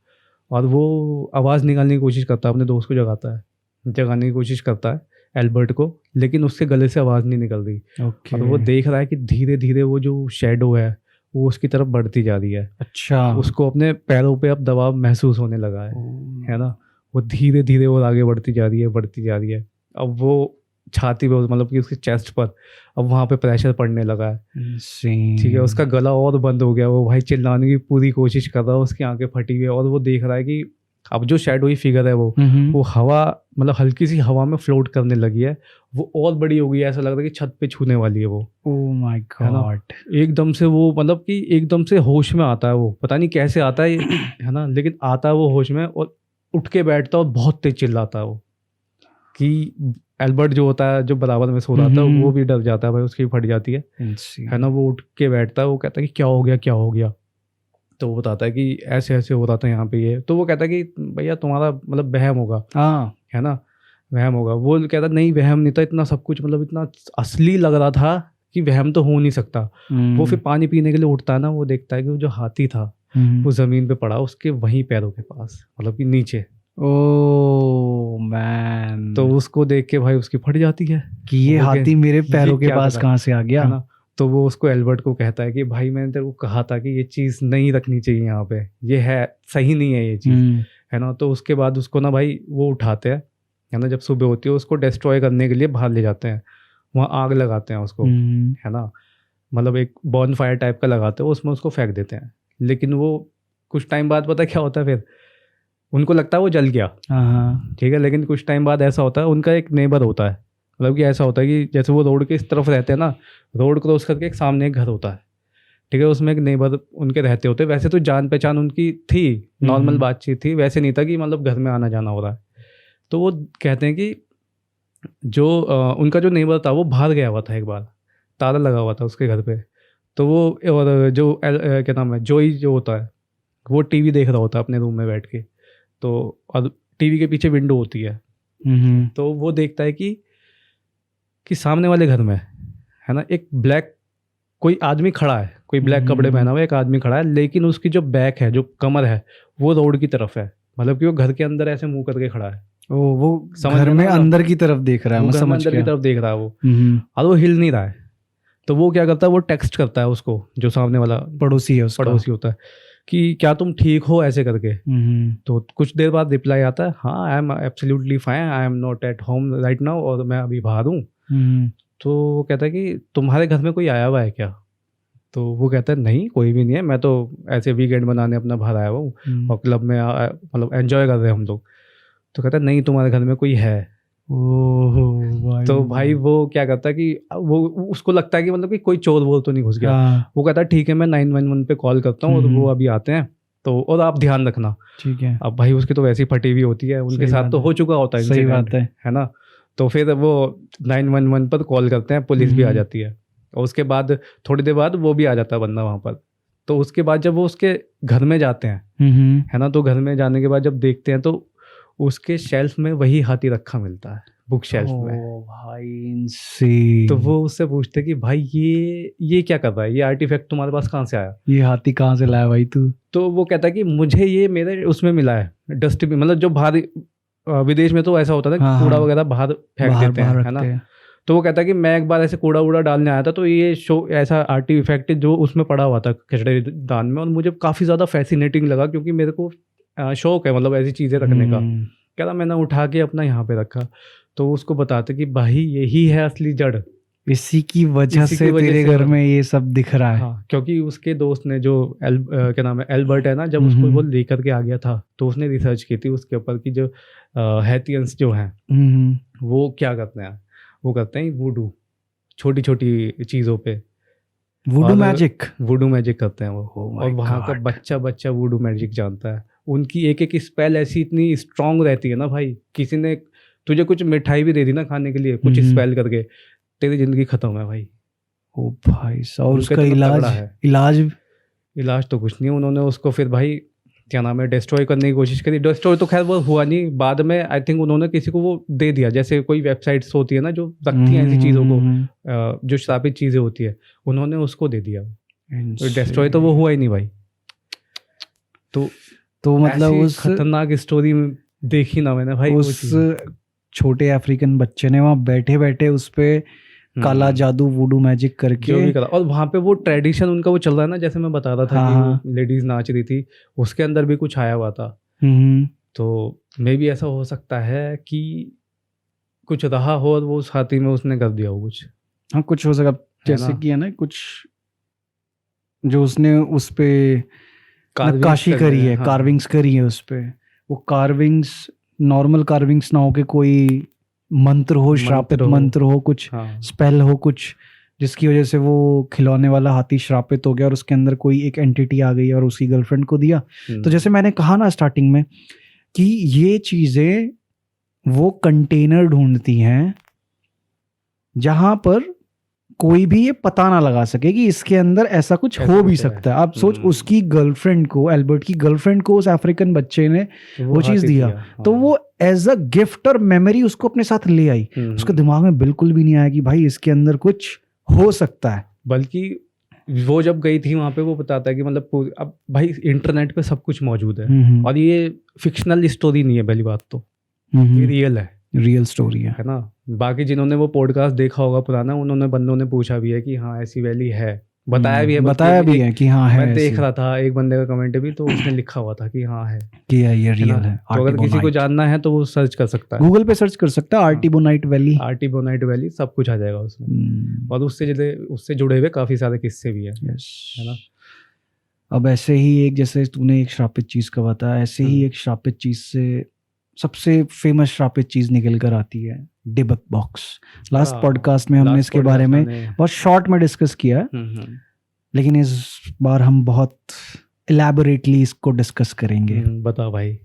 और वो आवाज़ निकालने की कोशिश करता है, अपने दोस्त को जगाने की कोशिश करता है एल्बर्ट को, लेकिन उसके गले से आवाज़ नहीं निकल रही। और वो देख रहा है कि धीरे धीरे वो जो शेडो है वो उसकी तरफ बढ़ती जा रही है। अच्छा, उसको अपने पैरों पे अब दबाव महसूस होने लगा है ना। वो धीरे धीरे और आगे बढ़ती जा रही है। अब वो छाती पे, मतलब कि उसकी चेस्ट पर अब वहाँ पे प्रेशर पड़ने लगा है। ठीक है, उसका गला और बंद हो गया। वो भाई चिल्लाने की पूरी कोशिश कर रहा है, उसकी आंखें फटी हुई है, और वो देख रहा है कि अब जो शैडोई फिगर है वो हवा, मतलब हल्की सी हवा में फ्लोट करने लगी है। वो और बड़ी हो गई है, ऐसा लग रहा है कि छत पे छूने वाली है वो। Oh my God. एकदम से वो मतलब कि एकदम से होश में आता है, वो पता नहीं कैसे आता है है ना, लेकिन आता है वो होश में और उठ के बैठता है और बहुत तेज चिल्लाता है वो कि एल्बर्ट जो होता है, जो बराबर में सो रहा था, वो भी डर जाता है भाई, उसकी फट जाती है ना। वो उठ के बैठता है, वो कहता है कि क्या हो गया। तो वो बताता है कि ऐसे ऐसे हो रहा था यहाँ पे ये, तो वो कहता है कि भैया तुम्हारा मतलब वहम होगा, हाँ है ना, वहम होगा। वो कहता नहीं वहम नहीं था, इतना सब कुछ मतलब इतना असली लग रहा था कि वहम तो हो नहीं सकता। वो फिर पानी पीने के लिए उठता है ना, वो देखता है कि वो जो हाथी था वो ज़मीन पे पड़ा उसके वहीं पैरों के पास, मतलब कि नीचे। ओ मैन, तो उसको देख के भाई उसकी फट जाती है कि ये हो गया, हाथी मेरे ये पैरों के क्या पास करा, कहाँ से आ गया। है ना। तो वो उसको एल्बर्ट को कहता है कि भाई मैंने तेरे को कहा था कि ये चीज़ नहीं रखनी चाहिए यहाँ पे, ये है सही नहीं है ये चीज़, है ना। तो उसके बाद उसको ना भाई वो उठाते हैं, है ना, जब सुबह होती है उसको डिस्ट्रॉय करने के लिए बाहर ले जाते हैं, वहाँ आग लगाते हैं उसको, है ना, मतलब एक बॉन फायर टाइप का लगाते हैं, उसमें उसको फेंक देते हैं। लेकिन वो कुछ टाइम बाद पता है क्या होता है, फिर उनको लगता है वो जल गया, ठीक है। लेकिन कुछ टाइम बाद ऐसा होता है, उनका एक नेबर होता है, मतलब कि ऐसा होता है कि जैसे वो रोड के इस तरफ रहते हैं ना, रोड क्रॉस करके एक सामने एक घर होता है, ठीक है, उसमें एक नेबर उनके रहते होते। वैसे तो जान पहचान उनकी थी, नॉर्मल बातचीत थी, वैसे नहीं था कि मतलब घर में आना जाना हो रहा है। तो वो कहते हैं कि जो उनका जो नेबर था वो बाहर गया हुआ था, एक बार ताला लगा हुआ था उसके घर पे। तो वो और जो क्या नाम है, जोई जो होता है, वो टीवी देख रहा होता है अपने रूम में बैठ के। तो और टीवी के पीछे विंडो होती है, तो वो देखता है कि सामने वाले घर में, है ना, एक ब्लैक कोई आदमी खड़ा है, कोई ब्लैक कपड़े पहना हुआ एक आदमी खड़ा है, लेकिन उसकी जो बैक है, जो कमर है, वो रोड की तरफ है, मतलब कि वो घर के अंदर ऐसे मुंह करके खड़ा है। वो घर में अंदर की तरफ देख रहा है, मैं समझ अंदर की तरफ देख रहा है वो, और वो हिल नहीं रहा है। तो वो क्या करता है, वो टेक्स्ट करता है उसको, जो सामने वाला पड़ोसी है, पड़ोसी होता है, कि क्या तुम ठीक हो, ऐसे करके। तो कुछ देर बाद रिप्लाई आता है, हाँ I am absolutely fine, I am not at home right now, और मैं अभी बाहर हूँ। तो वो कहता है कि तुम्हारे घर में कोई आया हुआ है क्या? तो वो कहता है नहीं, कोई भी नहीं है, मैं तो ऐसे वीकेंड बनाने अपना बाहर आया हुआ हूँ और क्लब में मतलब एंजॉय कर रहे हैं हम लोग। तो कहता है नहीं, तुम्हारे घर में कोई है। भाई। तो भाई वो क्या करता है कि वो उसको लगता है कि मतलब कि कोई चोर वोर तो नहीं घुस गया। वो कहता है ठीक है, मैं 911 पे कॉल करता हूँ और वो अभी आते हैं, तो और आप ध्यान रखना, ठीक है। अब भाई उसकी तो वैसी फटी हुई होती है, उनके साथ तो हो चुका होता है, सही बात है ना। तो फिर वो 911 पर कॉल करते हैं, पुलिस भी आ जाती है, और उसके बाद थोड़ी देर बाद वो भी आ जाता है बंदा वहाँ पर। तो उसके बाद जब वो उसके घर में जाते हैं, है ना, तो घर में जाने के बाद जब देखते हैं तो उसके शेल्फ में वही हाथी रखा मिलता है, बुक शेल्फ में। भाई तो वो उससे पूछते कि भाई ये क्या कर रहा है, ये आर्टिफैक्ट तुम्हारे पास कहाँ से आया, ये हाथी कहाँ से लाया भाई तू? तो वो कहता है कि मुझे ये मेरे उसमें मिला है, डस्टबिन, मतलब जो बाहर विदेश में तो ऐसा होता था कि कूड़ा वगैरह बाहर फेंक देते हैं, है ना। तो वो कहता है कि मैं एक बार ऐसे कूड़ा वूड़ा डालने आया था, तो ये शो ऐसा आर्टिफैक्ट जो उसमें पड़ा हुआ था कचड़े दान में, और मुझे काफ़ी ज़्यादा फैसिनेटिंग लगा, क्योंकि मेरे को शौक है मतलब ऐसी चीज़ें रखने का। क्या था, मैंने उठा के अपना यहाँ पे रखा। तो उसको बताते कि भाई यही है असली जड़, इसी की वजह से तेरे घर में ये सब दिख रहा है। हाँ, क्योंकि उसके दोस्त ने जो क्या नाम है, एल्बर्ट है ना, जब उसको वो लेकर के आ गया था, तो उसने रिसर्च की थी उसके ऊपर कि जो हैथियंस जो हैं वो क्या करते हैं, वो करते हैं वुडू, छोटी छोटी चीज़ों पे वुडू मैजिक करते हैं वो। और वहाँ का बच्चा वुडू मैजिक जानता है। उनकी एक एक स्पेल ऐसी इतनी स्ट्रांग रहती है ना भाई, किसी ने तुझे कुछ मिठाई भी दे दी ना खाने के लिए, कुछ स्पेल करके, तेरी जिंदगी खत्म है भाई। ओ भाई, और उसका इलाज तो कुछ नहीं। उन्होंने उसको फिर भाई क्या नाम है, डिस्ट्रॉय करने की कोशिश करी। डिस्ट्रॉय तो खैर वो हुआ नहीं, बाद में आई थिंक उन्होंने किसी को वो दे दिया, जैसे कोई वेबसाइट्स होती है ना जो रखती हैं ऐसी चीज़ों को, जो श्रापित चीज़ें होती है, उन्होंने उसको दे दिया। तो डिस्ट्रॉय तो वो हुआ ही नहीं भाई। तो मतलब उस खतरनाक स्टोरी देखी ना मैंने भाई, उस छोटे अफ्रीकन बच्चे ने वहाँ बैठे बैठे उस पे काला जादू वुडू मैजिक करके जो भी करा। और वहाँ पे वो ट्रेडिशन उनका वो चल रहा है ना, जैसे मैं बता रहा था कि वो लेडीज नाच रही थी, उसके अंदर भी कुछ आया हुआ था। तो मे भी ऐसा हो सकता है कि कुछ रहा हो और वो उस हाथी में उसने कर दिया हो कुछ। हाँ, कुछ हो सकता, जैसे कि है ना कुछ जो उसने उस पे नक्काशी करी है, कार्विंग्स करी है उस पे। वो कार्विंग्स नॉर्मल कार्विंग्स ना हो के कोई मंत्र हो, श्रापित मंत्र हो, कुछ स्पेल हो, कुछ जिसकी वजह से वो खिलौने वाला हाथी श्रापित हो गया और उसके अंदर कोई एक एंटिटी आ गई और उसकी गर्लफ्रेंड को दिया। तो जैसे मैंने कहा ना स्टार्टिंग में कि ये चीजें वो कंटेनर ढूंढती हैं जहां पर कोई भी ये पता ना लगा सके कि इसके अंदर ऐसा कुछ ऐसा हो भी कुछ है। सकता है। आप सोच, उसकी गर्लफ्रेंड को, एल्बर्ट की गर्लफ्रेंड को उस अफ्रीकन बच्चे ने वो चीज़ हाथी दिया, तो वो एज अ गिफ्ट और मेमोरी उसको अपने साथ ले आई। उसके दिमाग में बिल्कुल भी नहीं आया कि भाई इसके अंदर कुछ हो सकता है। बल्कि वो जब गई थी वहाँ पे, वो बताता है कि मतलब अब भाई इंटरनेट पे सब कुछ मौजूद है, और ये फिक्शनल स्टोरी नहीं है, पहली बात तो ये रियल है, रियल स्टोरी है। ना। बाकी जिन्होंने वो पॉडकास्ट देखा होगा पुराना, उन्होंने बंदों ने पूछा भी है कि हाँ ऐसी वैली है, बताया भी है, बताया भी है कि हाँ है। मैं देख ऐसी रहा था एक बंदे का कमेंट भी, तो उसने लिखा हुआ था कि हाँ है कि ये है रियल ना। है। तो अगर किसी को जानना है तो वो सर्च कर सकता है, गूगल पे सर्च कर सकता है, आर्टिबोनाइट वैली, आर्टिबोनाइट वैली, सब कुछ आ जाएगा उसमें। और उससे जुड़े हुए काफ़ी सारे किस्से भी हैं, है ना। अब ऐसे ही एक, जैसे तूने एक श्रापित चीज़ का बताया, ऐसे ही एक श्रापित चीज़ से सबसे फेमस श्रापित चीज़ निकल कर आती है, डिबक बॉक्स। लास्ट पॉडकास्ट में हमने इसके बारे में बहुत शॉर्ट में डिस्कस किया है, लेकिन इस बार हम बहुत इलैबोरेटली इसको डिस्कस करेंगे। बता भाई।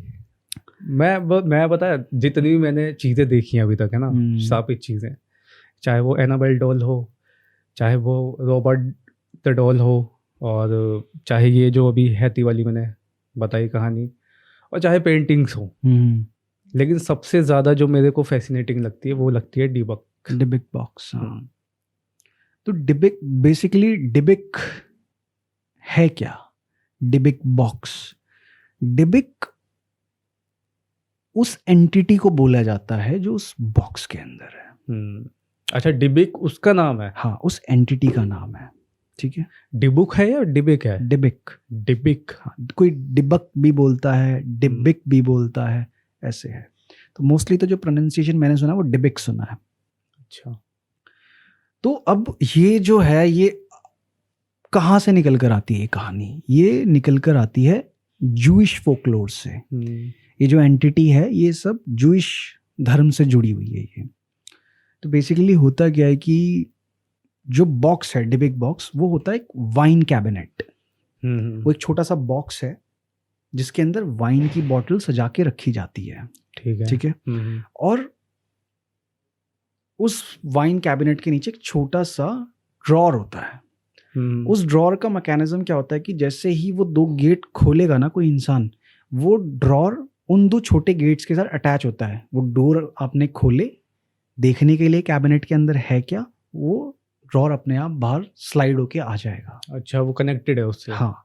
मैं बता, जितनी भी मैंने चीज़ें देखी हैं अभी तक, है ना, श्रापित चीज़ें, चाहे वो एनाबेल डॉल हो, चाहे वो रॉबर्ट द डॉल हो, और चाहे ये जो अभी हैती वाली मैंने बताई कहानी, और चाहे पेंटिंग्स हो, लेकिन सबसे ज़्यादा जो मेरे को फैसिनेटिंग लगती है वो लगती है डिबक बॉक्स। तो डिबक बेसिकली, डिबक है क्या? डिबक बॉक्स, डिबक उस एंटिटी को बोला जाता है जो उस बॉक्स के अंदर है। अच्छा, डिबक उसका नाम है? हाँ, उस एंटिटी का नाम है। ठीक है, डिबुक है या डिबिक है? डिबिक। हाँ, कोई डिबक भी बोलता है, डिबिक भी बोलता है, ऐसे है। तो मोस्टली तो जो प्रोनाउंसिएशन मैंने सुना वो डिबिक सुना है। अच्छा, तो अब ये जो है, ये कहाँ से निकल कर आती है कहानी? ये निकल कर आती है जूइश फोकलोर से। ये जो एंटिटी है ये सब जूइश धर्म से जुड़ी हुई है ये। तो बेसिकली होता क्या है कि जो बॉक्स है, डिबिक बॉक्स, वो होता है एक वाइन कैबिनेट। वो एक छोटा सा बॉक्स है जिसके अंदर वाइन की बॉटल सजा के रखी जाती है। ठीक है। और उस वाइन कैबिनेट के नीचे एक छोटा सा ड्रॉर होता है। उस ड्रॉर का मैकेनिज्म क्या होता है कि जैसे ही वो 2 गेट खोलेगा ना कोई इंसान, वो ड्रॉर उन 2 छोटे गेट्स के साथ अटैच होता है। वो डोर आपने खोले देखने के लिए कैबिनेट के अंदर है क्या, वो ड्रॉर अपने आप बाहर स्लाइड होके आ जाएगा। अच्छा, वो कनेक्टेड है उससे? हाँ।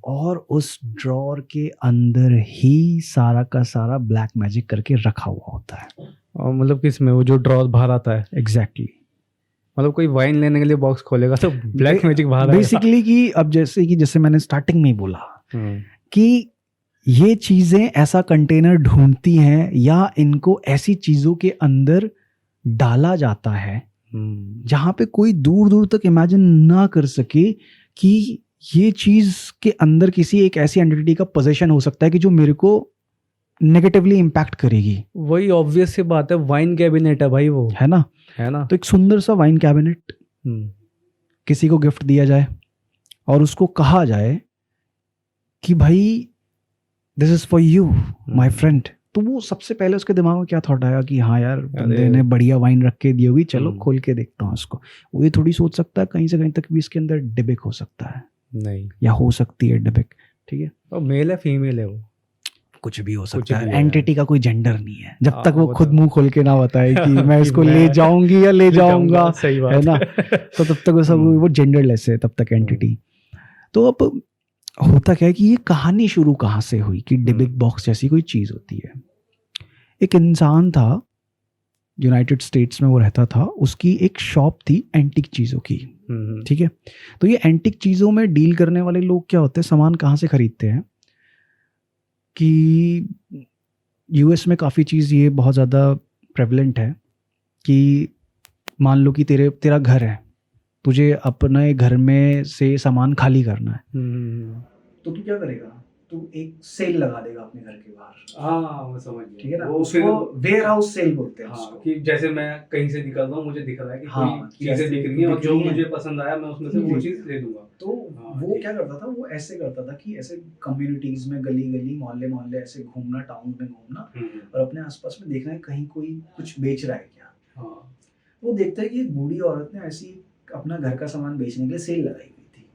और उस ड्रॉर के अंदर ही सारा का सारा ब्लैक मैजिक करके रखा हुआ होता है। और मतलब किस में, वो जो ड्रॉर बाहर आता है? एग्जैक्टली। मतलब कोई वाइन लेने के लिए बॉक्स खोलेगा तो ब्लैक मैजिक बाहर आएगा बेसिकली। कि अब जैसे मैंने स्टार्टिंग में ही बोला कि ये चीजें ऐसा कंटेनर ढूंढती हैं या इनको ऐसी चीजों के अंदर डाला जाता है जहां पे कोई दूर दूर तक इमेजिन ना कर सके कि ये चीज के अंदर किसी एक ऐसी एंटिटी का पोजीशन हो सकता है कि जो मेरे को नेगेटिवली इम्पैक्ट करेगी। वही ऑब्वियस सी बात है, वाइन कैबिनेट है भाई वो, है ना। तो एक सुंदर सा वाइन कैबिनेट किसी को गिफ्ट दिया जाए और उसको कहा जाए कि भाई this is for you my friend, तो वो सबसे पहले उसके दिमाग में क्या थॉट आया कि हाँ यार, बंदे ने बढ़िया वाइन रख के दी होगी, चलो खोल के देखता हूँ इसको। वो ये थोड़ी सोच सकता है कहीं से कहीं तक भी इसके अंदर डिबिक हो सकता है, नहीं, या हो सकती है डिबिक। ठीक है, और मेल है फीमेल है, वो कुछ भी हो सकता है। एंटिटी का कोई जेंडर नहीं है जब तक वो खुद मुंह खोल के ना बताए कि मैं इसको ले जाऊंगी या ले जाऊंगा, है ना। तो तब तक वो सब वो जेंडरलेस है तब तक एंटिटी। तो अब होता क्या है कि ये कहानी शुरू कहाँ से हुई कि डिबिक बॉक्स जैसी कोई चीज़ होती है। एक इंसान था, यूनाइटेड स्टेट्स में वो रहता था, उसकी एक शॉप थी एंटिक चीज़ों की। ठीक है, तो ये एंटिक चीज़ों में डील करने वाले लोग क्या होते हैं, सामान कहाँ से खरीदते हैं कि यूएस में काफ़ी चीज़ ये बहुत ज़्यादा प्रेवलेंट है कि मान लो कि तेरा घर है, तुझे अपने घर में से सामान खाली करना है, तो तू क्या करेगा, तू एक सेल लगा देगा अपने घर के बाहर। हाँ, मैं समझ गया। ठीक है ना, उसको वेयर हाउस सेल बोलते हैं। हाँ, कि जैसे मैं कहीं से निकल रहा हूँ, मुझे दिख रहा है कि कोई चीजें दिख रही हैं और जो मुझे पसंद आया मैं उसमें से वो चीज ले लूंगा। तो वो क्या करता था, वो ऐसे करता था कि ऐसे कम्युनिटीज में गली गली मोहल्ले मोहल्ले ऐसे घूमना, टाउन में घूमना और अपने आसपास में देखना है कहीं कोई कुछ बेच रहा है क्या। हाँ, वो देखता है कि एक बूढ़ी औरत ने ऐसी अपना घर का सामान बेचने के लिए सेल लगाई हुई थी।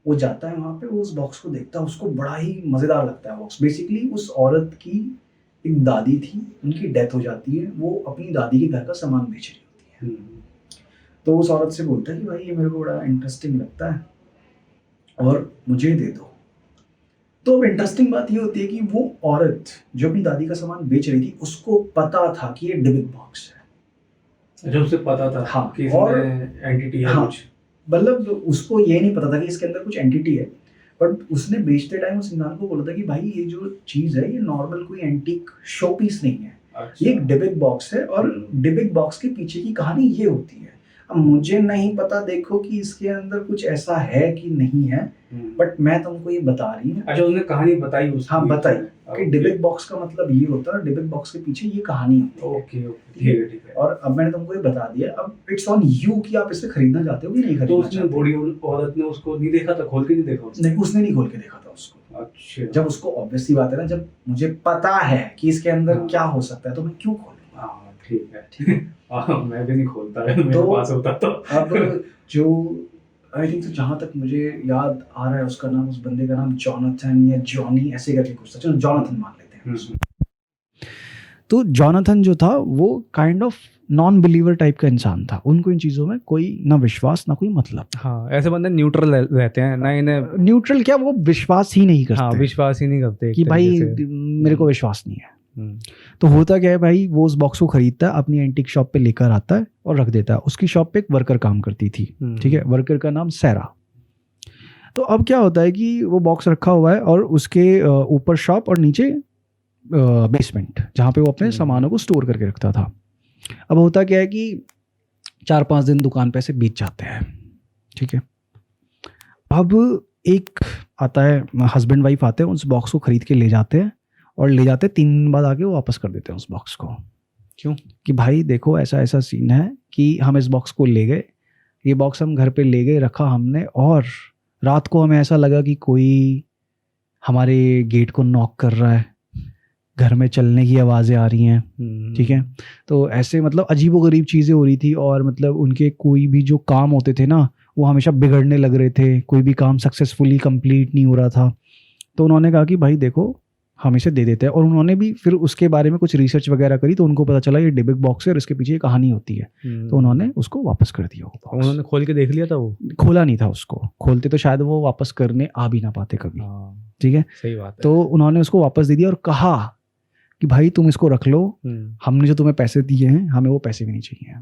वो जाता है वहाँ पे, वो उस बॉक्स को देखता है, उसको बड़ा ही मज़ेदार लगता है बॉक्स। बेसिकली उस औरत की एक दादी थी, उनकी डेथ हो जाती है, वो अपनी दादी के घर का सामान बेच रही होती है। तो उस औरत से बोलता है कि भाई ये मेरे को बड़ा इंटरेस्टिंग लगता है और मुझे दे दो। तो अब इंटरेस्टिंग बात ये होती है कि वो औरत जो अपनी दादी का सामान बेच रही थी, उसको पता था कि ये डिबिक बॉक्स है। जब उसे पता था हाँ, कि और एंटिटी है हाँ, कुछ, मतलब उसको ये नहीं पता था कि इसके अंदर कुछ एंटिटी है, बट उसने बेचते टाइम उस इंसान को बोला था कि भाई ये जो चीज़ है ये नॉर्मल कोई एंटीक शो पीस नहीं है। अच्छा। ये एक डिबिक बॉक्स है और डिबिक बॉक्स के पीछे की कहानी ये होती है। अब मुझे नहीं पता देखो कि इसके अंदर कुछ ऐसा है कि नहीं है, बट मैं तुमको ये बता रही हूँ। अच्छा, उसने कहानी बताई उसकी? हाँ, बताई कि डिबिक बॉक्स का मतलब ये होता है, डिबिक बॉक्स के पीछे ये कहानी होती है। ओके ओके, ठीक है। और अब मैंने तुमको ये बता दिया, अब इट्स ऑन यू कि आप इसे खरीदना चाहते हो कि नहीं तो खरीदना उसने चाहते। बूढ़ी औरत ने उसको नहीं देखा था, खोल के नहीं देखा उसने? नहीं, उसने नहीं खोल के देखा था उसको। अच्छा। जब उसको ऑब्वियसली बात है ना, जब मुझे पता है कि इसके अंदर हाँ। क्या हो सकता है तो मैं क्यों खोलूंगा। हाँ, ठीक है। मैं भी नहीं खोलता है, मेरे पास होता तो। अब जो आई थिंक, तो जहाँ तक मुझे याद आ रहा है उसका नाम, उस बंदे का नाम जॉनथन या जॉनी ऐसे करके कुछ था, चलो जॉनथन मान लेते हैं उसको। तो जॉनथन जो था वो kind of non believer type का इंसान था, उनको इन चीज़ों में कोई ना विश्वास ना कोई मतलब। हाँ, ऐसे बंदे न्यूट्रल रहते हैं ना, इन्हें न्यूट्रल क्या, वो विश्वास ही नहीं करते। हाँ, विश्वास ही नहीं करते एक कि भाई तरीके से। मेरे को विश्वास नहीं है। तो होता क्या है भाई, वो उस बॉक्स को खरीदता है, अपनी एंटीक शॉप पे लेकर आता है और रख देता है। उसकी शॉप पे एक वर्कर काम करती थी, ठीक है, वर्कर का नाम सैरा। तो अब क्या होता है कि वो बॉक्स रखा हुआ है और उसके ऊपर शॉप और नीचे बेसमेंट, जहाँ पे वो अपने सामानों को स्टोर करके रखता था। अब होता क्या है कि 4-5 दिन दुकान पे ऐसे बीत जाते हैं, ठीक है। अब एक आता है, हस्बैंड वाइफ आते हैं, उस बॉक्स को खरीद के ले जाते हैं और ले जाते 3 दिन बाद आके वो वापस कर देते हैं उस बॉक्स को। क्यों? कि भाई देखो ऐसा ऐसा सीन है कि हम इस बॉक्स को ले गए, ये बॉक्स हम घर पे ले गए, रखा हमने, और रात को हमें ऐसा लगा कि कोई हमारे गेट को नॉक कर रहा है, घर में चलने की आवाज़ें आ रही हैं, ठीक है। तो ऐसे मतलब अजीबोगरीब चीज़ें हो रही थी, और मतलब उनके कोई भी जो काम होते थे ना वो हमेशा बिगड़ने लग रहे थे, कोई भी काम सक्सेसफुली कंप्लीट नहीं हो रहा था। तो उन्होंने कहा कि भाई देखो हम इसे दे देते हैं, और उन्होंने भी फिर उसके बारे में कुछ रिसर्च वगैरह करी, तो उनको पता चला ये डिबिक बॉक्स है और इसके पीछे ये कहानी होती है। तो उन्होंने उसको वापस कर दिया। उन्होंने खोल के देख लिया था? वो खोला नहीं था उसको, खोलते तो शायद वो वापस करने आ भी ना पाते कभी, ठीक है। सही बात है। तो उन्होंने उसको वापस दे दिया और कहा कि भाई तुम इसको रख लो, हमने जो तुम्हें पैसे दिए हैं हमें वो पैसे भी नहीं चाहिए,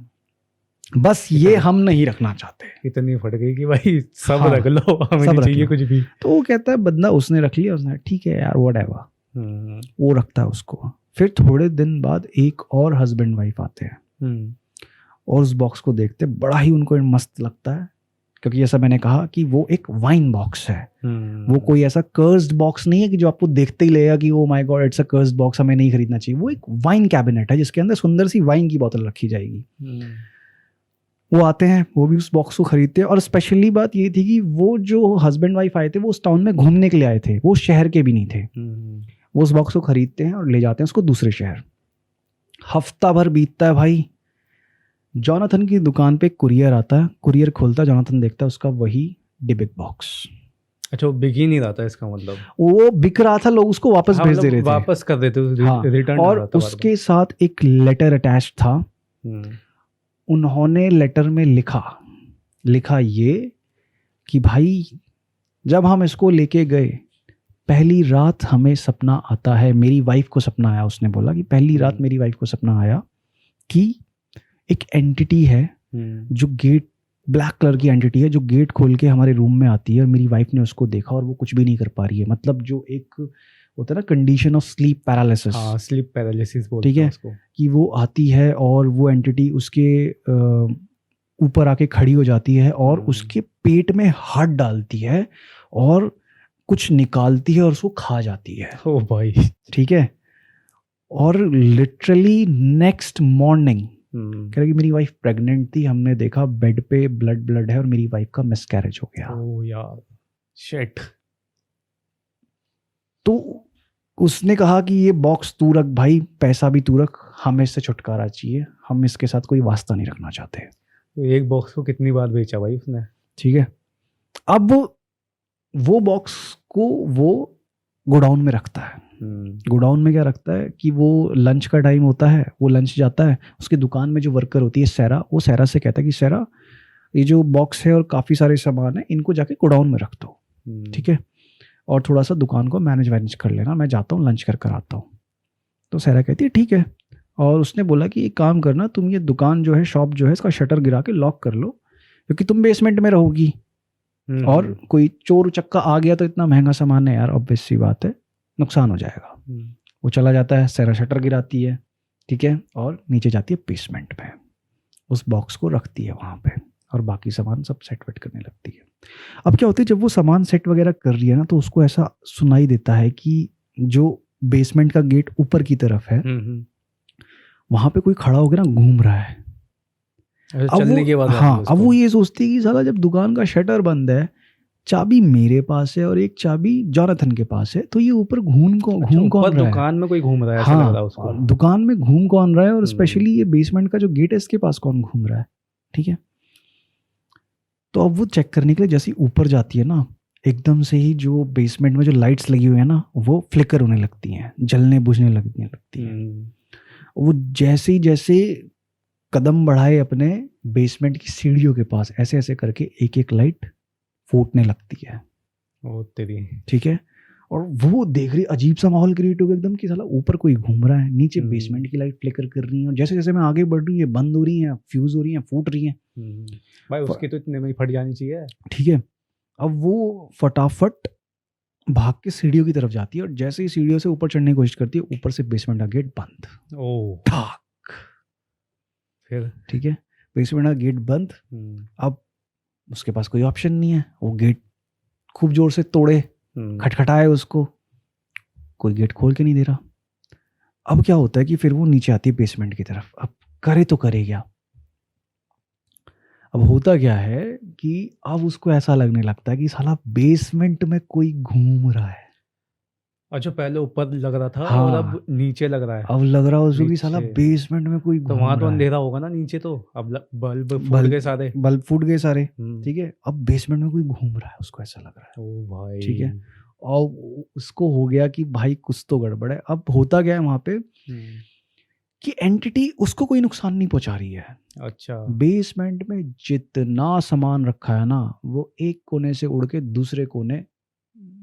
बस ये हम नहीं रखना चाहते। इतनी फट गई कि भाई सब हाँ, रख लो, हमें सब नहीं रख चाहिए लो। कुछ भी। तो वो कहता है बंदा, उसने रख लिया, उसने ठीक है यार व्हाटएवर, वो रखता है उसको। फिर थोड़े दिन बाद एक और हस्बैंड वाइफ आते हैं और उस बॉक्स को देखते, बड़ा ही उनको मस्त लगता है, क्योंकि जैसा मैंने कहा कि वो एक वाइन बॉक्स है। वो कोई ऐसा कर्स्ड बॉक्स नहीं है कि जो आपको देखते ही लगेगा कि oh my God it's a cursed box, हमें नहीं खरीदना चाहिए। वो एक वाइन कैबिनेट है जिसके अंदर सुंदर सी वाइन की बोतल रखी जाएगी। वो आते हैं, वो भी उस बॉक्स को खरीदते हैं, और स्पेशली बात ये थी कि वो जो हस्बैंड वाइफ आए थे वो उस टाउन में घूमने के लिए आए थे, वो शहर के भी नहीं थे। वो उस बॉक्स को खरीदते हैं और ले जाते हैं उसको दूसरे शहर। हफ्ता भर बीतता है भाई, जॉनथन की दुकान पे कुरियर आता है, कुरियर खोलता है, जॉनथन देखता है उसका वही डिबिक बॉक्स। अच्छा, वो बिक ही नहीं रहा था इसका मतलब? वो बिक रहा था, लोग उसको वापस भेज दे रहे थे, वापस कर देते, हाँ, रिटर्न। और उसके साथ एक लेटर अटैच था। उन्होंने लेटर में लिखा ये कि भाई जब हम इसको लेके गए, पहली रात हमें सपना आता है, मेरी वाइफ को सपना आया, उसने बोला कि पहली रात मेरी वाइफ को सपना आया कि एक एंटिटी है जो गेट, ब्लैक कलर की एंटिटी है जो गेट खोल के हमारे रूम में आती है, और मेरी वाइफ ने उसको देखा और वो कुछ भी नहीं कर पा रही है। मतलब जो एक होता है ना condition of sleep paralysis, sleep paralysis बोलते हैं उसको, कि वो आती है और वो एंटिटी उसके ऊपर आके खड़ी हो जाती है और उसके पेट में हाथ डालती है और कुछ निकालती है और उसको खा जाती है। ओ भाई, ठीक है। और लिटरली नेक्स्ट मॉर्निंग कह रही मेरी वाइफ प्रेग्नेंट थी, हमने देखा बेड पे ब्लड है और मेरी वाइफ का मिसकैरेज हो गया। ओ यार, शिट। तो उसने कहा कि ये बॉक्स तू रख भाई, पैसा भी तू रख, हमें इससे छुटकारा चाहिए, हम इसके साथ कोई वास्ता नहीं रखना चाहते। तो एक बॉक्स को कितनी बार बेचा भाई उसने? ठीक है, अब वो बॉक्स को वो गोडाउन में रखता है। गोडाउन में क्या रखता है कि वो लंच का टाइम होता है, वो लंच जाता है, उसकी दुकान में जो वर्कर होती है सैरा, वो सैरा से कहता है कि सैरा ये जो बॉक्स है और काफ़ी सारे सामान है इनको जाके गोडाउन में रख दो, ठीक है, और थोड़ा सा दुकान को मैनेज वैनेज कर लेना, मैं जाता हूँ लंच कर कर आता हूँ। तो सैरा कहती है ठीक है, और उसने बोला कि एक काम करना, तुम ये दुकान जो है, शॉप जो है, इसका शटर गिरा के लॉक कर लो, क्योंकि तुम बेसमेंट में रहोगी और कोई चोर उचक्का आ गया तो इतना महंगा सामान है यार, ऑब्वियस सी बात है, नुकसान हो जाएगा। वो चला जाता है, सैरा शटर गिराती है, ठीक है, और नीचे जाती है बेसमेंट में, उस बॉक्स को रखती है वहाँ पे और बाकी सामान सब सेट वेट करने लगती है। अब क्या होता है, जब वो सामान सेट वगैरह कर रही है ना, तो उसको ऐसा सुनाई देता है कि जो बेसमेंट का गेट ऊपर की तरफ है वहाँ पे कोई खड़ा होकर ना घूम रहा है। चलने के बाद हाँ, अब वो ये सोचती है कि साला जब दुकान का शटर बंद है, चाबी मेरे पास है और एक चाबी जॉनथन के पास है, तो ये ऊपर घूम कौन रहा है? दुकान में कोई घूम रहा है, ऐसा लग रहा है उसको। दुकान में घूम कौन रहा है, और स्पेशली ये बेसमेंट का जो गेट है इसके पास कौन घूम रहा है, ठीक है। तो अब वो चेक करने के लिए जैसे ही ऊपर जाती है ना, एकदम से ही जो बेसमेंट में जो लाइट्स लगी हुई है ना, वो फ्लिकर होने लगती हैं, जलने बुझने लगती हैं। वो जैसे जैसे कदम बढ़ाए अपने बेसमेंट की सीढ़ियों के पास, ऐसे ऐसे करके एक एक लाइट फूटने लगती है। ओ तेरी, ठीक है, और वो देख रही, अजीब सा माहौल क्रिएट हो गया एकदम कि साला ऊपर कोई घूम रहा है, नीचे बेसमेंट की लाइट फ्लिकर कर रही है, और जैसे जैसे मैं आगे बढ़ रही हूँ ये बंद हो रही हैं, फ्यूज हो रही हैं, फूट रही हैं। भाई उसकी तो इतने में ही फट जानी चाहिए। ठीक है, अब वो फटाफट भाग के सीढ़ियों की तरफ जाती है, और जैसे ही सीढ़ियों से ऊपर चढ़ने की कोशिश करती है, ऊपर से बेसमेंट का गेट बंद। ओ ठाक, फिर ठीक है, बेसमेंट का गेट बंद। अब उसके पास कोई ऑप्शन नहीं है, वो गेट खूब जोर से तोड़े, खटखटाए उसको, कोई गेट खोल के नहीं दे रहा। अब क्या होता है कि फिर वो नीचे आती है बेसमेंट की तरफ, अब करे तो करे क्या। अब होता क्या है कि अब उसको ऐसा लगने लगता है कि साला बेसमेंट में कोई घूम रहा है। अच्छा, पहले ऊपर लग रहा था, हाँ, और अब नीचे लग रहा है। अब लग रहा है उसको कि साला बेसमेंट में कोई घूम तो रहा है। वहां तो अंधेरा होगा ना नीचे, तो अब बल्ब फूट गए सारे, बल्ब फूट गए सारे, ठीक है, अब बेसमेंट में कोई घूम रहा है, उसको ऐसा लग रहा है। ओ भाई, ठीक है, और उसको हो गया कि भाई कुछ तो गड़बड़ है। अब होता क्या है वहां पे कि एंटिटी उसको कोई नुकसान नहीं पहुंचा रही है। अच्छा, बेसमेंट में जितना सामान रखा है ना, वो एक कोने से उड़ के दूसरे कोने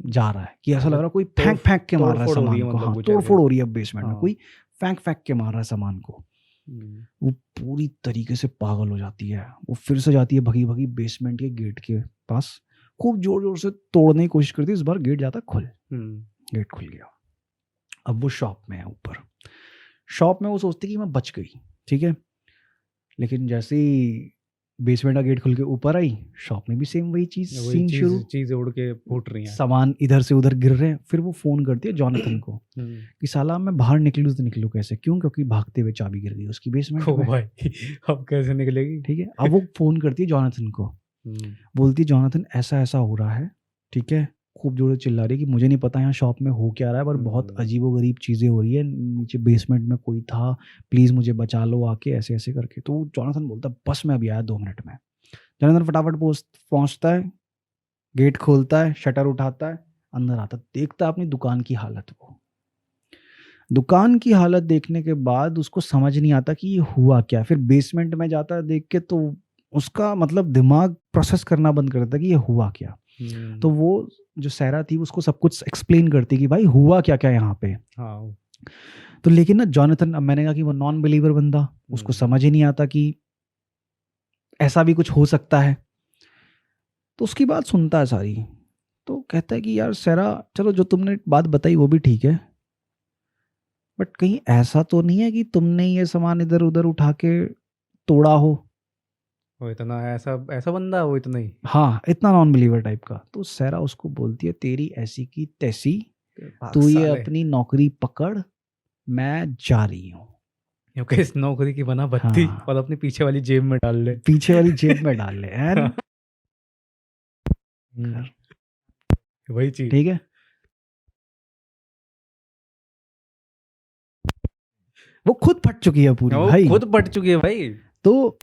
जा रहा है, कि ऐसा लग रहा है कोई फेंक फेंक के मार रहा है सामान को। हाँ, तोड़फोड़ हो रही है बेसमेंट में, कोई फेंक फेंक के मार रहा है सामान को। वो पूरी तरीके से पागल हो जाती है, वो फिर से जाती है भगी भगी बेसमेंट के गेट के पास, खूब जोर जोर से तोड़ने की कोशिश करती है। इस बार गेट जाता खुल, गेट खुल गया। अब वो शॉप में है ऊपर, शॉप में वो सोचती कि मैं बच गई, ठीक है, लेकिन जैसे ही बेसमेंट का गेट खुल के ऊपर आई, शॉप में भी सेम वही सीन शुरू, चीजें उड़ के फूट रही हैं, सामान इधर से उधर गिर रहे हैं। फिर वो फोन करती है जॉनथन को कि साला मैं बाहर निकलूँ तो निकलूँ कैसे, क्यों, क्योंकि भागते हुए चाबी गिर गई उसकी बेसमेंट में। भाई अब कैसे निकलेगी? ठीक है, अब वो फोन करती है जॉनथन को, बोलती है जॉनथन ऐसा ऐसा हो रहा है, ठीक है, खूब जोर से चिल्ला रही है कि मुझे नहीं पता यहाँ शॉप में हो क्या रहा है, पर बहुत अजीबोगरीब चीज़ें हो रही है, नीचे बेसमेंट में कोई था, प्लीज़ मुझे बचा लो आके, ऐसे ऐसे करके। तो जॉनथन बोलता है बस मैं अभी आया 2 मिनट में। जॉनथन फटाफट पहुँचता है, गेट खोलता है, शटर उठाता है, अंदर आता, देखता है अपनी दुकान की हालत। वो दुकान की हालत देखने के बाद उसको समझ नहीं आता कि ये हुआ क्या। फिर बेसमेंट में जाता है देख के, तो उसका मतलब दिमाग प्रोसेस करना बंद कर देता है कि ये हुआ क्या। तो वो जो सैरा थी उसको सब कुछ एक्सप्लेन करती कि भाई हुआ क्या क्या यहाँ पे। हाँ। तो लेकिन ना जॉनथन, अब मैंने कहा कि वो नॉन बिलीवर बंदा, उसको समझ ही नहीं आता कि ऐसा भी कुछ हो सकता है। तो उसकी बात सुनता है सारी, तो कहता है कि यार सैरा, चलो जो तुमने बात बताई वो भी ठीक है, बट कहीं ऐसा तो नहीं है कि तुमने ये सामान इधर उधर उठा के तोड़ा हो। वो इतना ऐसा ऐसा बंदा, वो इतना ही, हाँ, इतना नॉन बिलीवर टाइप का। तो सैरा उसको बोलती है तेरी ऐसी की तैसी, तू ये अपनी नौकरी पकड़, मैं जा रही हूँ। क्योंकि इस नौकरी की बना बत्ती, हाँ, और अपनी पीछे वाली जेब में डाल ले, पीछे वाली जेब में डाल ले एंड वही चीज, ठीक है, वो खुद फट चुकी है पूरी भाई, खुद फट चुकी है भाई। तो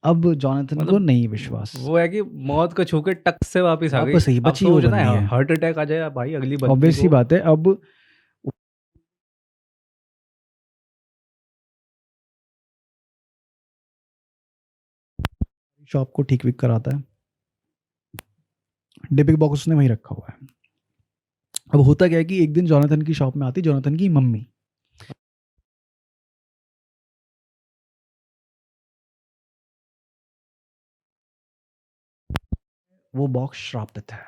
अब जॉनथन को मतलब नहीं विश्वास, वो है कि मौत को छू के टक से वापस आ गई। वापस ही अब बची वो सोच ना बंदी है, हार्ट अटैक आ जाए भाई अगली बंदी ऑब्वियस सी को। बात है। अब शॉप को ठीक विक कराता है, डिपिक बॉक्स उसने वहीं रखा हुआ है। अब होता क्या है कि एक दिन जॉनथन की शॉप में आती जॉनथन की मम्मी, वो बॉक्स श्रापित है।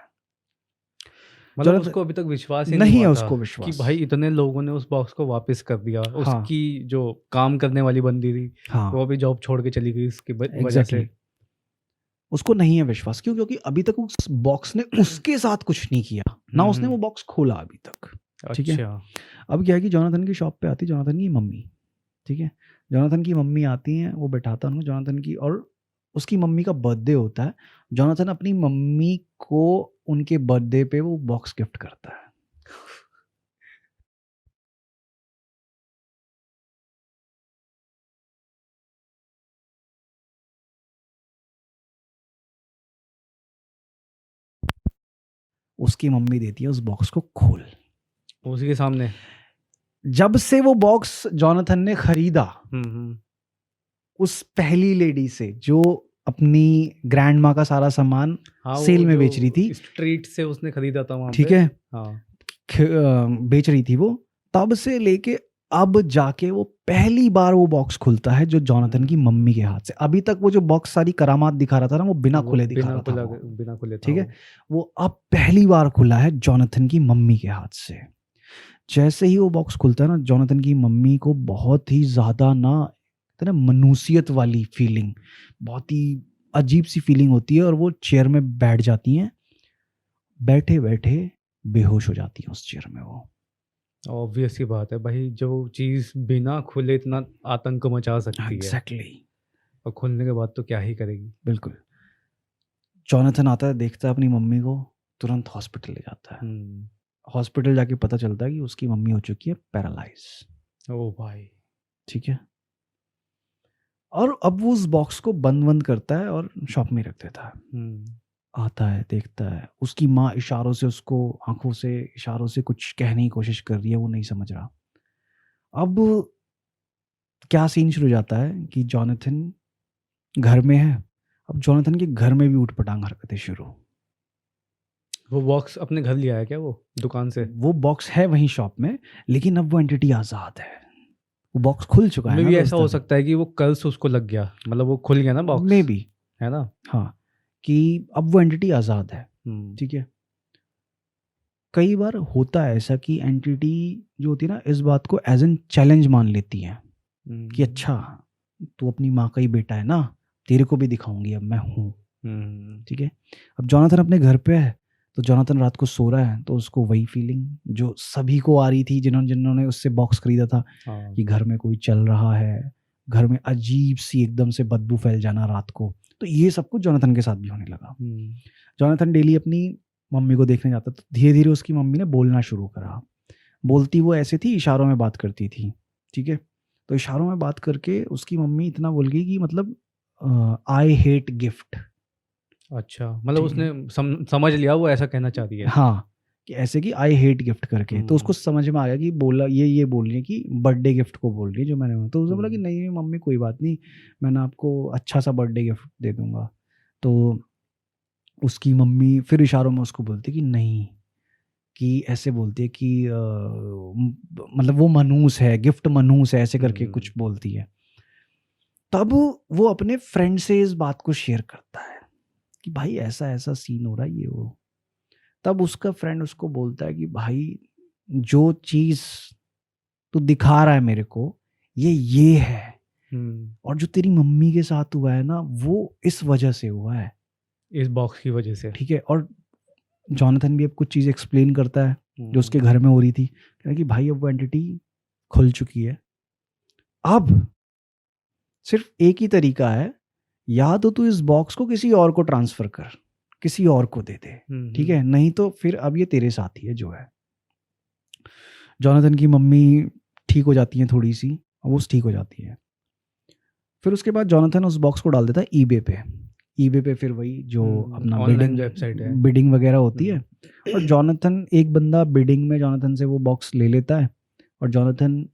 मतलब जॉनथन उसको अभी तक विश्वास ही नहीं नहीं है हुआ था उसको कि विश्वास, भाई इतने लोगों ने उस बॉक्स को वापस कर दिया। हाँ उसकी जो काम करने वाली बंदी थी हाँ वो भी जॉब छोड़ के चली गई इसकी वजह से। एग्जैक्टली, उसको नहीं है विश्वास। क्यों? क्योंकि अभी तक उस बॉक्स ने उसके साथ कुछ नहीं किया, ना उसने वो बॉक्स खोला अभी तक। ठीक है, अच्छा। अब क्या है कि जॉनथन की शॉप पे आती जॉनथन की मम्मी, ठीक है, जॉनथन की मम्मी आती हैं, वो बैठाता उनको जॉनथन की, और उसकी मम्मी का बर्थडे होता है। जॉनथन अपनी मम्मी को उनके बर्थडे पे वो बॉक्स गिफ्ट करता है। उसकी मम्मी देती है उस बॉक्स को खोल। उसी के सामने। जब से वो बॉक्स जॉनथन ने खरीदा हम्म। उस पहली लेडी से जो अपनी ग्रैंड माँ का सारा सामान हाँ सेल वो में जो बेच रही थी, स्ट्रीट से उसने खरीदा था वहां ठीक पे। है, हाँ। बेच रही थी वो, तब से लेके अब जाके वो पहली बार वो बॉक्स खुलता है जो जॉनथन की मम्मी के हाथ से। अभी तक वो जो बॉक्स सारी करामात दिखा रहा था ना, वो बिना वो खुले दिखा रहा था वो, बिना खुले था ठीक है, वो। वो अब पहली बार खुला है जॉनथन की मम्मी के हाथ से। जैसे ही वो बॉक्स खुलता है ना, जॉनथन की मम्मी को बहुत ही ज्यादा ना इतना मनुष्यत वाली फीलिंग, बहुत ही अजीब सी फीलिंग होती है, और वो चेयर में बैठ जाती हैं, बैठे बैठे बेहोश हो जाती हैं उस चेयर में वो। ऑब्वियस सी बात है भाई, जो चीज बिना खुले इतना आतंक मचा सकती है एग्जैक्टली, और खुलने के बाद तो क्या ही करेगी। बिल्कुल। जॉनथन आता है, देखता है अपनी मम्मी को, तुरंत हॉस्पिटल ले जाता है। हम्म। हॉस्पिटल जाके पता चलता है कि उसकी मम्मी हो चुकी है पैरालाइज, ओ भाई। ठीक है। और अब वो उस बॉक्स को बंद बंद करता है और शॉप में रख देता है। हम्म। आता है, देखता है, उसकी माँ इशारों से उसको, आंखों से इशारों से कुछ कहने की कोशिश कर रही है, वो नहीं समझ रहा। अब क्या सीन शुरू हो जाता है कि जॉनथन घर में है। अब जॉनथन के घर में भी ऊटपटांग हरकतें शुरू। वो बॉक्स अपने घर लिया है क्या वो दुकान से? वो बॉक्स है वहीं शॉप में, लेकिन अब वो एंटिटी आज़ाद है। वो बॉक्स खुल चुका है मे ना भी ऐसा हो दोस्तों, सकता है कि वो कल से उसको लग गया, मतलब वो खुल गया ना बॉक्स, मे बी, है ना। हाँ, कि अब वो एंटिटी आज़ाद है, हम्म। ठीक है। कई बार होता है ऐसा कि एंटिटी जो होती है ना, इस बात को एज एन चैलेंज मान लेती है कि अच्छा, तू अपनी माँ का ही बेटा है ना, तेरे को भी दिखाऊंगी अब मैं हूँ, हम्म। ठीक है। अब जॉनथन अपने घर पे है, तो जॉनथन रात को सो रहा है, तो उसको वही फीलिंग जो सभी को आ रही थी जिन्होंने जिन्होंने उससे बॉक्स खरीदा था, हाँ। कि घर में कोई चल रहा है, घर में अजीब सी एकदम से बदबू फैल जाना रात को। तो ये सब कुछ जॉनथन के साथ भी होने लगा। जॉनथन डेली अपनी मम्मी को देखने जाता, तो धीरे धीरे उसकी मम्मी ने बोलना शुरू करा। बोलती वो ऐसे थी, इशारों में बात करती थी, ठीक है। तो इशारों में बात करके उसकी मम्मी इतना बोल गई कि मतलब आई हेट गिफ्ट, अच्छा, मतलब ठीक है, उसने समझ लिया वो ऐसा कहना चाह रही है। हाँ, कि ऐसे कि आई हेट गिफ्ट करके। तो उसको हम्म। समझ में आ गया कि बोला ये बोल रही है कि बर्थडे गिफ्ट को बोल रही है जो मैंने। तो उसने बोला कि हम्म। नहीं मम्मी कोई बात नहीं, मैंने आपको अच्छा सा बर्थडे गिफ्ट दे दूंगा। तो उसकी मम्मी फिर इशारों में उसको बोलती कि नहीं, कि ऐसे बोलती है कि मतलब वो मनूस है, गिफ्ट मनूस है, ऐसे करके कुछ बोलती है। तब वो अपने फ्रेंड से इस बात को शेयर करता है कि भाई ऐसा ऐसा सीन हो रहा है, ये वो। तब उसका फ्रेंड उसको बोलता है कि भाई जो चीज तू दिखा रहा है मेरे को, ये है, और जो तेरी मम्मी के साथ हुआ है ना, वो इस वजह से हुआ है, इस बॉक्स की वजह से। ठीक है। और जॉनथन भी अब कुछ चीज़ एक्सप्लेन करता है जो उसके घर में हो रही थी, कह रहा कि भाई अब वो एंटिटी खुल चुकी है। अब सिर्फ एक ही तरीका है, या तो तू इस बॉक्स को किसी और को ट्रांसफर कर, किसी और को दे दे, ठीक है, नहीं तो फिर अब ये तेरे साथ ही है जो है। जॉनथन की मम्मी ठीक हो जाती है थोड़ी सी, और वो ठीक हो जाती है। फिर उसके बाद जॉनथन उस बॉक्स को डाल देता है ईबे पे। ईबे पे फिर वही जो अपना ऑनलाइन वेबसाइट है, बिडिंग वगैरह होती है, और जॉनथन एक बंदा बिडिंग में जॉनथन से वो बॉक्स ले लेता है, और जॉनथन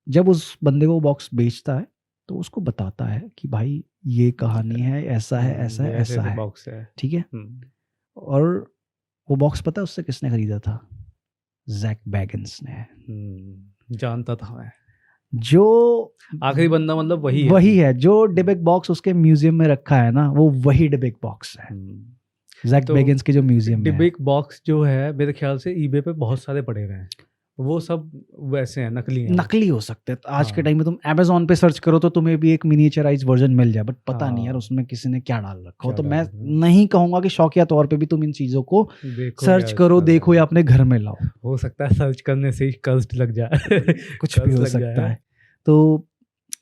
जब उस बंदे को बॉक्स बेचता है तो उसको बताता है कि भाई ये कहानी है, ऐसा है, ऐसा है, ऐसा है, बॉक्स है, ठीक है। और वो बॉक्स पता है उससे किसने खरीदा था? जैक बैगन्स ने। जानता था मैं, जो आखिरी बंदा मतलब वही है जो डिबेक बॉक्स उसके म्यूजियम में रखा है ना, वो वही डिबेक बॉक्स है, जैक तो बैगन्स के जो म्यूजियम में है। डिबेक बॉक्स जो है मेरे ख्याल से ईबे पे बहुत सारे पड़े हुए हैं, वो सब वैसे हैं, नकली हैं, नकली हो सकते हैं। आज के हाँ। टाइम में तुम Amazon पे सर्च करो तो तुम्हें भी एक मिनिएचराइज वर्जन मिल जाए, बट पता नहीं यार हाँ। उसमें किसी ने क्या डाल रखा हो। क्या तो डाल मैं रखा है। नहीं कहूंगा कि शौकिया तौर पे भी तुम इन चीजों को देखो सर्च या करो, इस देखो तरह या अपने घर में लाओ, हो सकता है सर्च करने से ही कर्स्ट लग जाए कुछ भी कर्ज हो लग सकता जाए। है। तो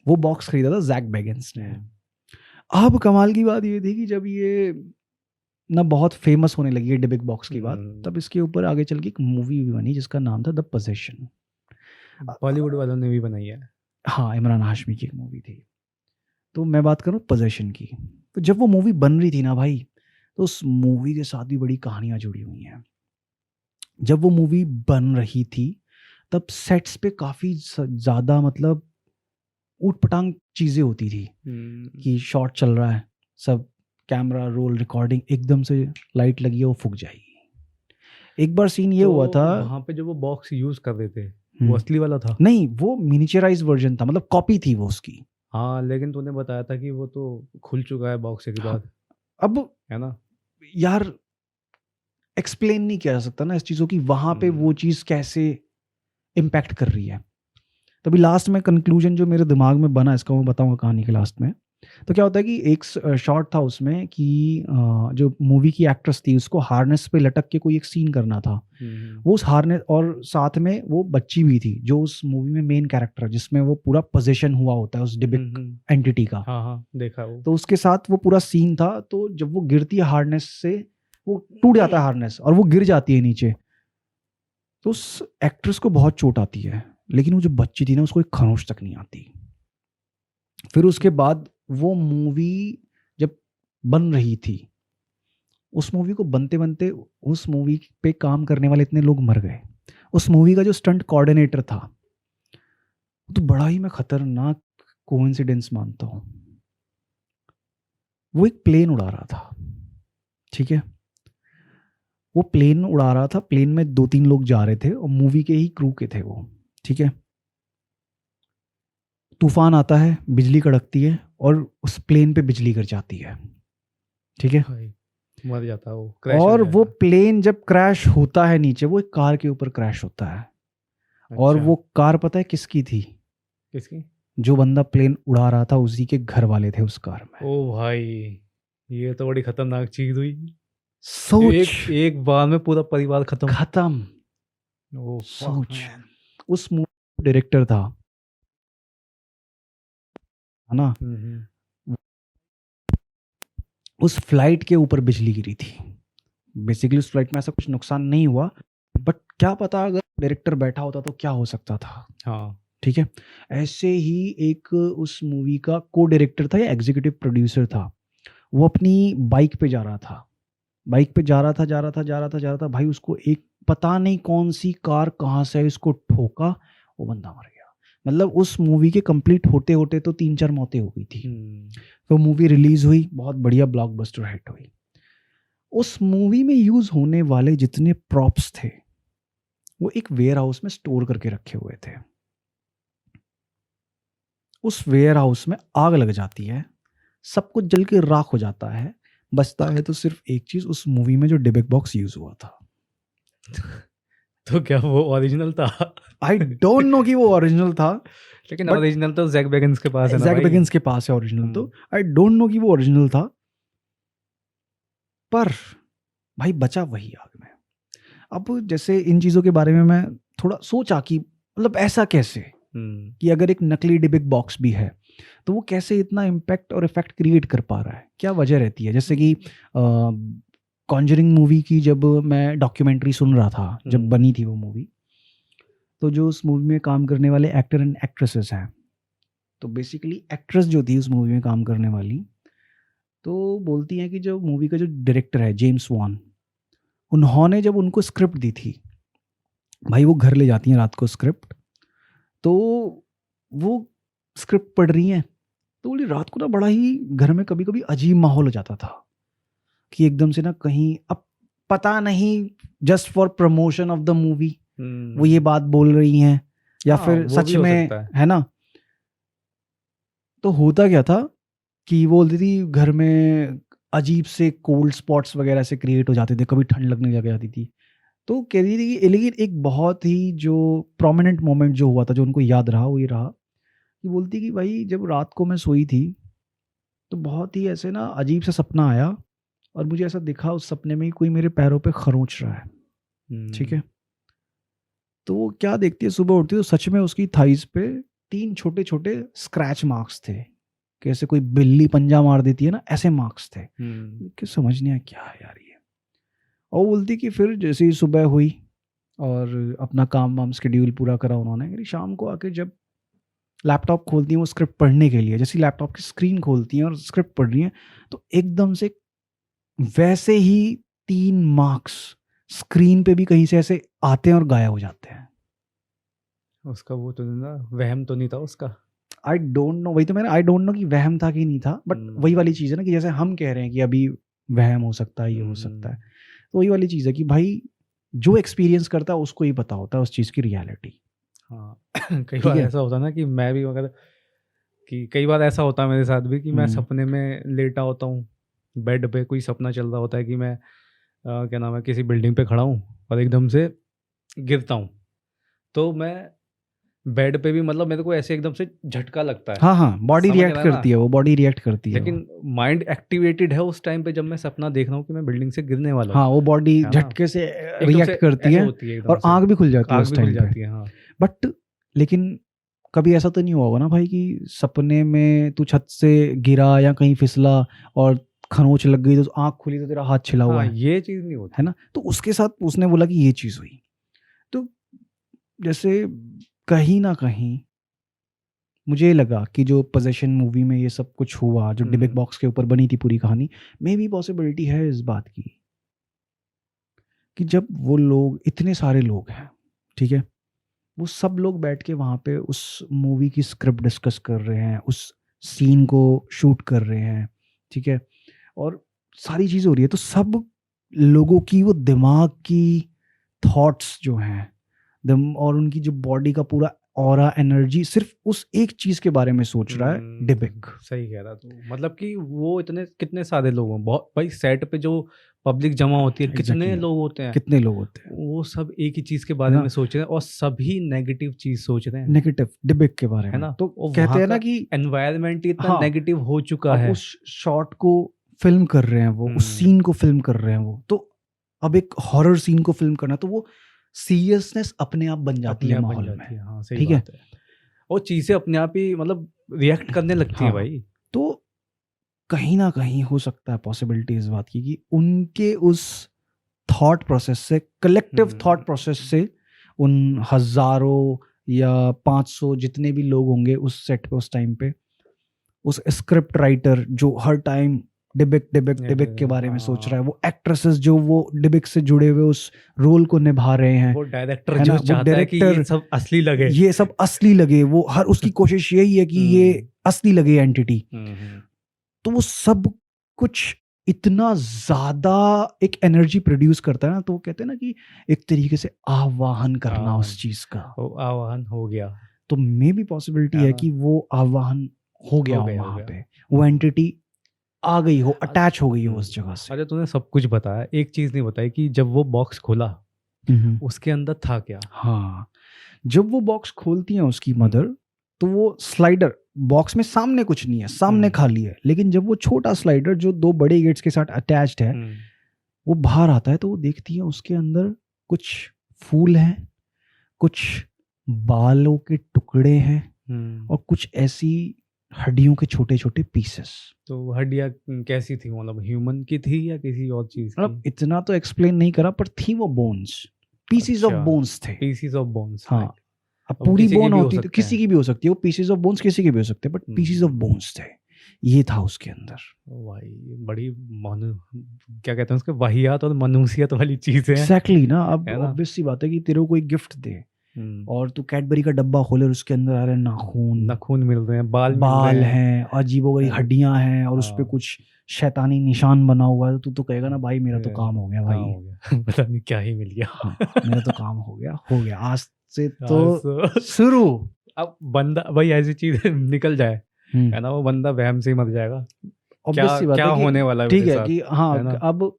वो बॉक्स खरीदा था जैक बैगन्स ने। अब कमाल की बात ये थी कि जब ये ना बहुत फेमस होने लगी है डिबेक बॉक्स की बात, तब इसके ऊपर आगे चल के एक मूवी भी बनी जिसका नाम था द पोजेशन। बॉलीवुड वालों ने भी बनाई है। हाँ, इमरान हाशमी की एक मूवी थी। तो मैं बात करूँ पोजेशन की, तो जब वो मूवी बन रही थी ना भाई, तो उस मूवी के साथ भी बड़ी कहानियां जुड़ी हुई हैं। जब वो मूवी बन रही थी तब सेट्स पे काफ़ी ज़्यादा मतलब ऊट पटांग चीज़ें होती थी कि शॉट चल रहा है, सब कैमरा रोल रिकॉर्डिंग, एकदम से लाइट लगी है वो फूक जाएगी। एक बार सीन ये तो हुआ था, वहाँ पे जो वो बॉक्स यूज कर रहे थे वो असली वाला था? नहीं वो मिनिचराइज वर्जन था, मतलब कॉपी थी वो उसकी। हाँ, लेकिन तूने बताया था कि वो तो खुल चुका है बॉक्स के बाद, अब है ना? यार एक्सप्लेन नहीं किया जा सकता ना इस चीज़ों की, वहाँ पे वो चीज़ कैसे इम्पैक्ट कर रही है। तभी लास्ट में कंक्लूजन जो मेरे दिमाग में बना, इसका मैं बताऊंगा कहानी के लास्ट में। तो क्या होता है कि एक शॉट था उसमें कि जो मूवी की एक्ट्रेस थी उसको हार्नेस पे लटक के कोई एक सीन करना था। वो उस हार्नेस, और साथ में वो बच्ची भी थी जो उस मूवी में मेन कैरेक्टर, जिसमें वो पूरा पोजीशन हुआ होता है उस डिबिक एंटिटी का। हाँ हाँ, देखा वो। तो उसके साथ वो पूरा सीन था। तो जब वो गिरती है हार्नेस से, वो टूट जाता है हार्नेस और वो गिर जाती है नीचे, तो उस एक्ट्रेस को बहुत चोट आती है, लेकिन वो जो बच्ची थी ना उसको एक खरोंच तक नहीं आती। फिर उसके बाद वो मूवी जब बन रही थी, उस मूवी को बनते बनते उस मूवी पे काम करने वाले इतने लोग मर गए। उस मूवी का जो स्टंट कोऑर्डिनेटर था, तो बड़ा ही मैं खतरनाक कोइंसिडेंस मानता हूँ। वो एक प्लेन उड़ा रहा था, ठीक है, वो प्लेन उड़ा रहा था, प्लेन में 2-3 लोग जा रहे थे और मूवी के ही क्रू के थे वो, ठीक है। तूफान आता है, बिजली कड़कती है और उस प्लेन पे बिजली गिर जाती है, ठीक है। मर जाता है वो, क्रैश और हो वो जाता प्लेन जब क्रैश होता है नीचे, वो एक कार के ऊपर क्रैश होता है। है। और अच्छा, वो कार पता है किसकी थी? किसकी? जो बंदा प्लेन उड़ा रहा था उसी के घर वाले थे उस कार में। ओ भाई, ये तो बड़ी खतरनाक चीज हुई। सोच, एक बार में पूरा परिवार खत्म। खत्म। ओ सोच, उस मूवी डायरेक्टर था, है ना, उस फ्लाइट के ऊपर बिजली गिरी थी। बेसिकली उस फ्लाइट में ऐसा कुछ नुकसान नहीं हुआ, बट क्या पता अगर डायरेक्टर बैठा होता तो क्या हो सकता था। हाँ, ठीक है। ऐसे ही एक उस मूवी का को डायरेक्टर था या एग्जीक्यूटिव प्रोड्यूसर था, वो अपनी बाइक पे जा रहा था, बाइक पे जा रहा था भाई, उसको एक पता नहीं कौन सी कार कहाँ से उसको ठोका, वो बंदा मर गया। मतलब उस मूवी के कंप्लीट होते होते तो 3-4 मौतें हो गई थी। तो मूवी रिलीज हुई, बहुत बढ़िया ब्लॉकबस्टर हिट हुई। उस मूवी में यूज होने वाले जितने प्रॉप्स थे वो एक वेयर हाउस में स्टोर करके रखे हुए थे। उस वेयर हाउस में आग लग जाती है, सब कुछ जल के राख हो जाता है, बचता है तो सिर्फ एक चीज, उस मूवी में जो डिबेक बॉक्स यूज हुआ था। तो क्या वो ओरिजिनल था? आई डोंट नो कि वो ओरिजिनल था, लेकिन but ओरिजिनल तो जैक बैगन्स के पास है ना जैक भाई। बैगन्स के पास है ओरिजिनल। तो आई डोंट नो कि वो ओरिजिनल था, पर भाई बचा वही आग में। अब जैसे इन चीजों के बारे में मैं थोड़ा सोचा कि मतलब ऐसा कैसे कि अगर एक नकली डिबेक बॉक्स भी है तो वो कैसे इतना इम्पैक्ट और इफेक्ट क्रिएट कर पा रहा है, क्या वजह रहती है। जैसे कि कॉन्जरिंग मूवी की जब मैं डॉक्यूमेंट्री सुन रहा था, जब बनी थी वो मूवी, तो जो उस मूवी में काम करने वाले एक्टर एंड एक्ट्रेसेस हैं, तो बेसिकली एक्ट्रेस जो थी उस मूवी में काम करने वाली, तो बोलती हैं कि जो मूवी का जो डायरेक्टर है जेम्स वॉन, उन्होंने जब उनको स्क्रिप्ट दी थी, भाई वो घर ले जाती हैं रात को स्क्रिप्ट, तो वो स्क्रिप्ट पढ़ रही हैं, तो बोली रात को ना बड़ा ही घर में कभी कभी अजीब माहौल हो जाता था कि एकदम से ना कहीं, अब पता नहीं just for promotion of the movie वो ये बात बोल रही हैं या हाँ, फिर वो सच भी हो में सकता है। है ना। तो होता क्या था कि वो बोलती थी घर में अजीब से कोल्ड स्पॉट्स वगैरह से क्रिएट हो जाते थे, कभी ठंड लगने लग जाती थी। तो कह रही थी कि लेकिन एक बहुत ही जो प्रोमिनेंट मोमेंट जो हुआ था जो उनको याद रहा वो ये रहा कि बोलती कि भाई जब रात को मैं सोई थी तो बहुत ही ऐसे ना अजीब सा सपना आया और मुझे ऐसा दिखा उस सपने में ही कोई मेरे पैरों पे खरोंच रहा है। ठीक है, तो वो क्या देखती है, सुबह उठती है तो सच में उसकी थाइस पे 3 छोटे छोटे स्क्रैच मार्क्स थे, कैसे कोई बिल्ली पंजा मार देती है ना, ऐसे मार्क्स थे। कि समझ नहीं आया क्या है यार ये। और वो बोलती कि फिर जैसे ही सुबह हुई और अपना काम वाम शेड्यूल पूरा करा उन्होंने, फिर शाम को आके जब लैपटॉप खोलती हैं वो स्क्रिप्ट पढ़ने के लिए, जैसे लैपटॉप की स्क्रीन खोलती हैं और स्क्रिप्ट पढ़ रही हैं, तो एकदम से वैसे ही 3 मार्क्स स्क्रीन पे भी कहीं से ऐसे आते हैं और गायब हो जाते हैं। उसका वो तो नहीं ना, वहम तो नहीं था उसका। आई डोंट नो, वही तो मैंने आई डोंट नो कि वहम था कि नहीं था, बट वही वाली चीज़ है ना कि जैसे हम कह रहे हैं कि अभी वहम हो सकता है, ये हो सकता है, तो वही वाली चीज़ है कि भाई जो एक्सपीरियंस करता है उसको ही पता होता है उस चीज़ की रियलिटी। हाँ कई ठीक बार है। ऐसा होता ना कि मैं भी अगर कि कई बार ऐसा होता है मेरे साथ भी कि मैं हम्म। सपने में लेटा होता हूँ, बेड पे कोई सपना चल रहा होता है कि मैं क्या नाम है किसी बिल्डिंग पे खड़ा हूँ और एकदम से गिरता हूँ, तो मैं बेड पे भी मतलब मेरे को ऐसे एकदम से झटका लगता है, हाँ हाँ, बॉडी समझ रिएक्ट रहा है ना। करती है, वो बॉडी रिएक्ट करती है वो। लेकिन माइंड एक्टिवेटेड है उस टाइम पे जब मैं सपना देख रहा हूँ कि मैं बिल्डिंग से गिरने वाला हूँ, हाँ, वो बॉडी है ना, झटके से एकदम रिएक्ट से करती ऐसे है होती है एकदम और से, आंख भी खुल जाती है आग उस भी खुल टाइम पे। जाती है। हाँ बट लेकिन कभी ऐसा तो नहीं हुआ होगा ना भाई कि सपने में तू छत से गिरा या कहीं फिसला और खरोंच लग गई तो आंख खुली तो तेरा हाथ छिला हुआ हाँ, है ये चीज़ नहीं है होती। ना। तो उसके साथ उसने बोला कि ये चीज़ हुई, तो जैसे कहीं ना कहीं मुझे लगा कि जो पोजेशन मूवी में ये सब कुछ हुआ, जो डिबेक बॉक्स के ऊपर बनी थी पूरी कहानी, मे भी पॉसिबिलिटी है इस बात की कि जब वो लोग, इतने सारे लोग हैं, ठीक है, वो सब लोग बैठ के वहाँ पे उस मूवी की स्क्रिप्ट डिस्कस कर रहे हैं, उस सीन को शूट कर रहे हैं, ठीक है, और सारी चीज़ें हो रही है, तो सब लोगों की वो दिमाग की थॉट्स जो हैं दम और उनकी जो बॉडी का पूरा ऑरा एनर्जी सिर्फ उस एक चीज़ के बारे में सोच रहा है डिबिक। सही कह रहा तू, मतलब कि वो इतने कितने सारे लोग हैं, बहुत भाई सेट पे जो पब्लिक जमा होती है, कितने Exactly. लोग होते हैं, कितने लोग होते हैं, वो सब एक ही चीज के है बारे ना, में सोच रहे हैं और सभी नेगेटिव चीज सोच रहे हैं, नेगेटिव डिबिक के बारे है में, ना। तो और कहते वहाँ हैं ना का कि एनवायरनमेंट इतना हाँ, नेगेटिव हो चुका अब है। उस शॉट को फिल्म कर रहे हैं वो, उस सीन को फिल्म कर रहे हैं वो, तो अब एक हॉरर सीन को फिल्म करना, तो वो सीरियसनेस अपने आप बन जाती अपने है आप बन माहौल जाती में। है, हाँ सही ठीक है, बात है। और चीजें अपने आप ही मतलब रिएक्ट करने लगती हैं हाँ, भाई। तो कहीं ना कहीं हो सकता है पॉसिबिलिटी इस बात की कि उनके उस थॉट प्रोसेस से, कलेक्टिव थॉट प्रोसेस से, उन हजारों या 500 जितने भी लोग होंगे उस सेट पे उस टाइम पे, उस स्क्रिप्ट राइटर जो हर टाइम डिबिक डिबिक डिबिक के बारे में सोच रहा है, वो एक्ट्रेसेस जो वो डिबिक से जुड़े हुए उस रोल को निभा रहे हैं, वो डायरेक्टर है जो ना, वो चाहता है कि ये डायरेक्टर सब असली लगे। ये सब असली लगे, वो हर उसकी कोशिश यही है कि ये असली लगे एंटिटी। तो वो सब कुछ इतना ज्यादा एक एनर्जी प्रोड्यूस करता है ना, तो वो कहते हैं ना कि एक तरीके से आवाहन करना उस चीज का, वो आह्वान हो गया, तो मे भी पॉसिबिलिटी है कि वो आह्वान हो गया हो वहां पे, वो एंटिटी आ गई हो, अटैच हो गई हो उस जगह से। अरे तूने सब कुछ बताया, एक चीज नहीं बताई कि जब वो बॉक्स खोला उसके अंदर था क्या। हाँ, जब वो बॉक्स खोलती है उसकी मदर, तो वो स्लाइडर बॉक्स में सामने कुछ नहीं है, सामने खाली है, लेकिन जब वो छोटा स्लाइडर जो 2 बड़े गेट्स के साथ अटैच्ड है वो बाहर आता है, तो वो देखती है उसके अंदर कुछ फूल हैं, कुछ बालों के टुकड़े हैं और कुछ ऐसी हड्डियों के छोटे छोटे पीसेस। तो हड्डियाँ कैसी थी, मतलब ह्यूमन की थी या किसी और चीज की। मतलब इतना तो एक्सप्लेन नहीं करा, पर थी वो बोन्स, पीसीज ऑफ बोन्स थे, पीसीज ऑफ बोन्स। हाँ, अब अब पूरी किसी की बोन भी हो होती तो सकते किसी हैं। की भी हो सकती है, वो पीसेस ऑफ बोन्स किसी के भी हो सकते हैं, बट पीसेस ऑफ बोन्स थे, ये था उसके अंदर। भाई बड़ी मनु क्या कहते हैं उसके, वाहियात और मनुष्यत वाली चीजें हैं, एग्जैक्टली ना। अब है ना? ऑब्वियस सी बात है कि तेरे को कोई गिफ्ट दे हम्म, और तू कैडबरी का डब्बा खोले और उसके अंदर आ रहे नाखून, नाखून मिल रहे हैं, बाल मिल बाल रहे हैं, हैं, अजीबोगरीब है। हड्डियां हैं और उस पे हाँ, कुछ शैतानी निशान बना हुआ है, तो तू तो कहेगा ना भाई मेरा तो काम हो गया काम भाई। हो गया पता नहीं क्या ही मिल गया। हाँ, मेरा तो काम हो गया आज से हाँ, तो शुरू। अब बंदा भाई ऐसी चीज निकल जाए, है ना, वो बंदा वहम से ही मर जाएगा। ऑब्वियस सी बात क्या है कि होने वाला है ठीक मेरे है साथ, कि हाँ, है ना? अब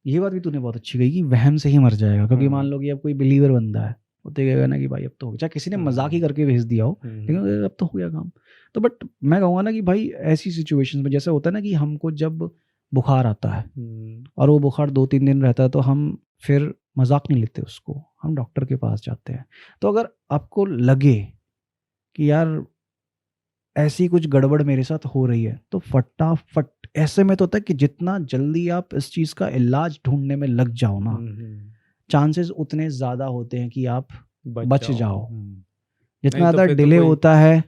ये बात भी तूने बहुत अच्छी कही कि वहम से ही मर जाएगा, क्योंकि मान लो कि अब कोई बिलीवर बंदा है, वो तो कहेगा ना कि भाई अब तो हो गया, चाहे किसी ने मजाक ही करके भेज दिया हो, लेकिन अब तो हो गया काम। तो बट मैं कहूँगा ना कि भाई ऐसी सिचुएशंस में जैसे होता है ना कि हमको जब बुखार आता है और वो बुखार 2-3 दिन रहता है, तो हम फिर मजाक नहीं लेते उसको, हम डॉक्टर के पास जाते हैं। तो अगर आपको लगे कि यार ऐसी कुछ गड़बड़ मेरे साथ हो रही है, तो फटाफट, ऐसे में तो होता है कि जितना जल्दी आप इस चीज़ का इलाज ढूंढने में लग जाओ ना, चांसेस उतने ज़्यादा होते हैं कि आप बच जाओ। जितना नहीं तो ज़्यादा फिर तो डिले कोई होता है,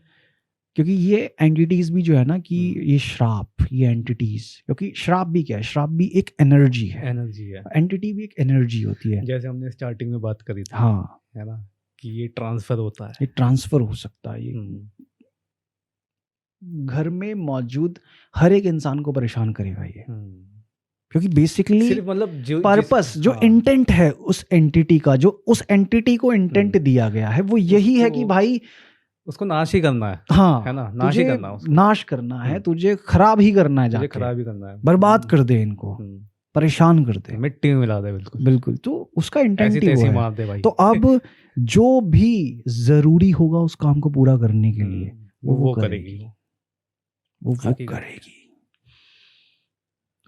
क्योंकि ये एंटिटीज़ भी जो है ना कि ये श्राप, ये एंटिटीज़, क्योंकि श्राप भी क्या है, श्राप भी एक एनर्जी है, एनर्जी है, एंटिटी भी एक एनर्जी होती है। जैसे हमने स्टार्टिंग में बात करी थी, हाँ, है ना, कि ये ट्रांसफर होता है। ये ट्रांसफ़र हो सकता है, ये हम्म, घर में मौजूद हर एक इंसान को परेशान करेगा ये, हम्म। क्योंकि बेसिकली सिर्फ मतलब जो पर्पस जो हाँ, इंटेंट है उस एंटिटी का, जो उस एंटिटी को इंटेंट दिया गया है, वो यही है कि उसको भाई उसको नाश ही करना है हाँ, ना, नाश ही तुझे करना है उसको, नाश करना है, तुझे खराब ही करना है, तुझे जाके खराब ही करना है, बर्बाद कर दे इनको, परेशान कर दे, मिट्टी में मिला दे बिल्कुल, बिल्कुल। तो उसका ऐसी इंटेंट ही वो तैसी है। मार दे भाई। तो अब जो भी जरूरी होगा उस काम को पूरा करने के लिए वो करेगी, वो हकीकत। करेगी।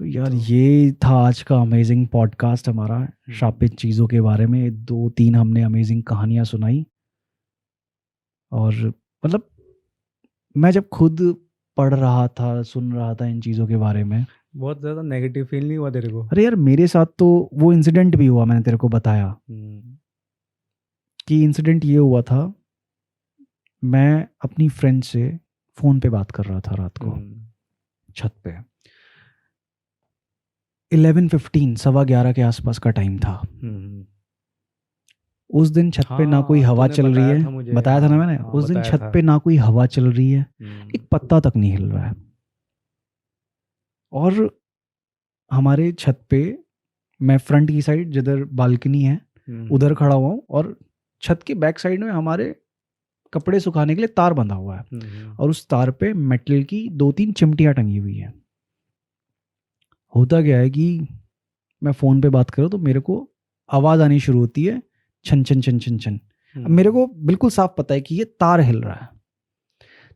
तो यार ये था आज का अमेजिंग पॉडकास्ट हमारा, शापित चीज़ों के बारे में 2-3 हमने अमेजिंग कहानियां सुनाई। और मतलब मैं जब खुद पढ़ रहा था, सुन रहा था इन चीज़ों के बारे में, बहुत ज़्यादा नेगेटिव फील नहीं हुआ तेरे को? अरे यार मेरे साथ तो वो इंसिडेंट भी हुआ, मैंने तेरे को बताया कि इंसिडेंट ये हुआ था, मैं अपनी फ्रेंड से फ़ोन पे बात कर रहा था रात को छत पे, 11:15 11:15 के आसपास का टाइम था। उस दिन छत पे ना कोई हवा चल रही है, बताया था ना मैंने, उस दिन छत पे ना कोई हवा चल रही है, एक पत्ता तक नहीं हिल रहा है। और हमारे छत पे, मैं फ्रंट की साइड जिधर बालकनी है उधर खड़ा हुआ हूँ, और छत के बैक साइड में हमारे कपड़े सुखाने के लिए तार बंधा हुआ है, और उस तार पे मेटल की 2-3 चिमटियाँ टंगी हुई हैं। होता क्या है कि मैं फ़ोन पे बात कर रहा हूँ तो मेरे को आवाज़ आनी शुरू होती है, छन छन छन छन छन। अब मेरे को बिल्कुल साफ पता है कि ये तार हिल रहा है।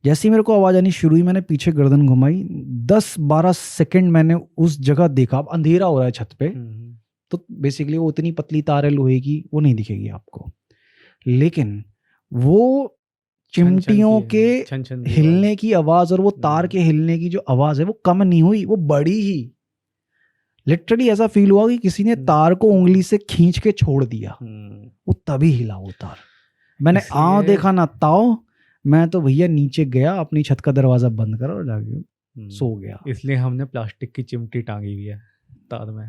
जैसे ही मेरे को आवाज़ आनी शुरू हुई, मैंने पीछे गर्दन घुमाई, 10-12 सेकंड मैंने उस जगह देखा। अब अंधेरा हो रहा है छत पे, तो बेसिकली वो उतनी पतली तार है लोहे की, वो नहीं दिखेगी आपको, लेकिन वो चिमटियों के हिलने की आवाज़ और वो तार के हिलने की जो आवाज़ है वो कम नहीं हुई, वो बड़ी ही। लिटरली ऐसा फील हुआ कि किसी ने तार को उंगली से खींच के छोड़ दिया, वो तभी हिला वो तार। मैंने देखा ना ताओ, मैं तो भैया नीचे गया, अपनी छत का दरवाजा बंद करा और जाके सो गया। इसलिए हमने प्लास्टिक की चिमटी टांगी हुई है तार में।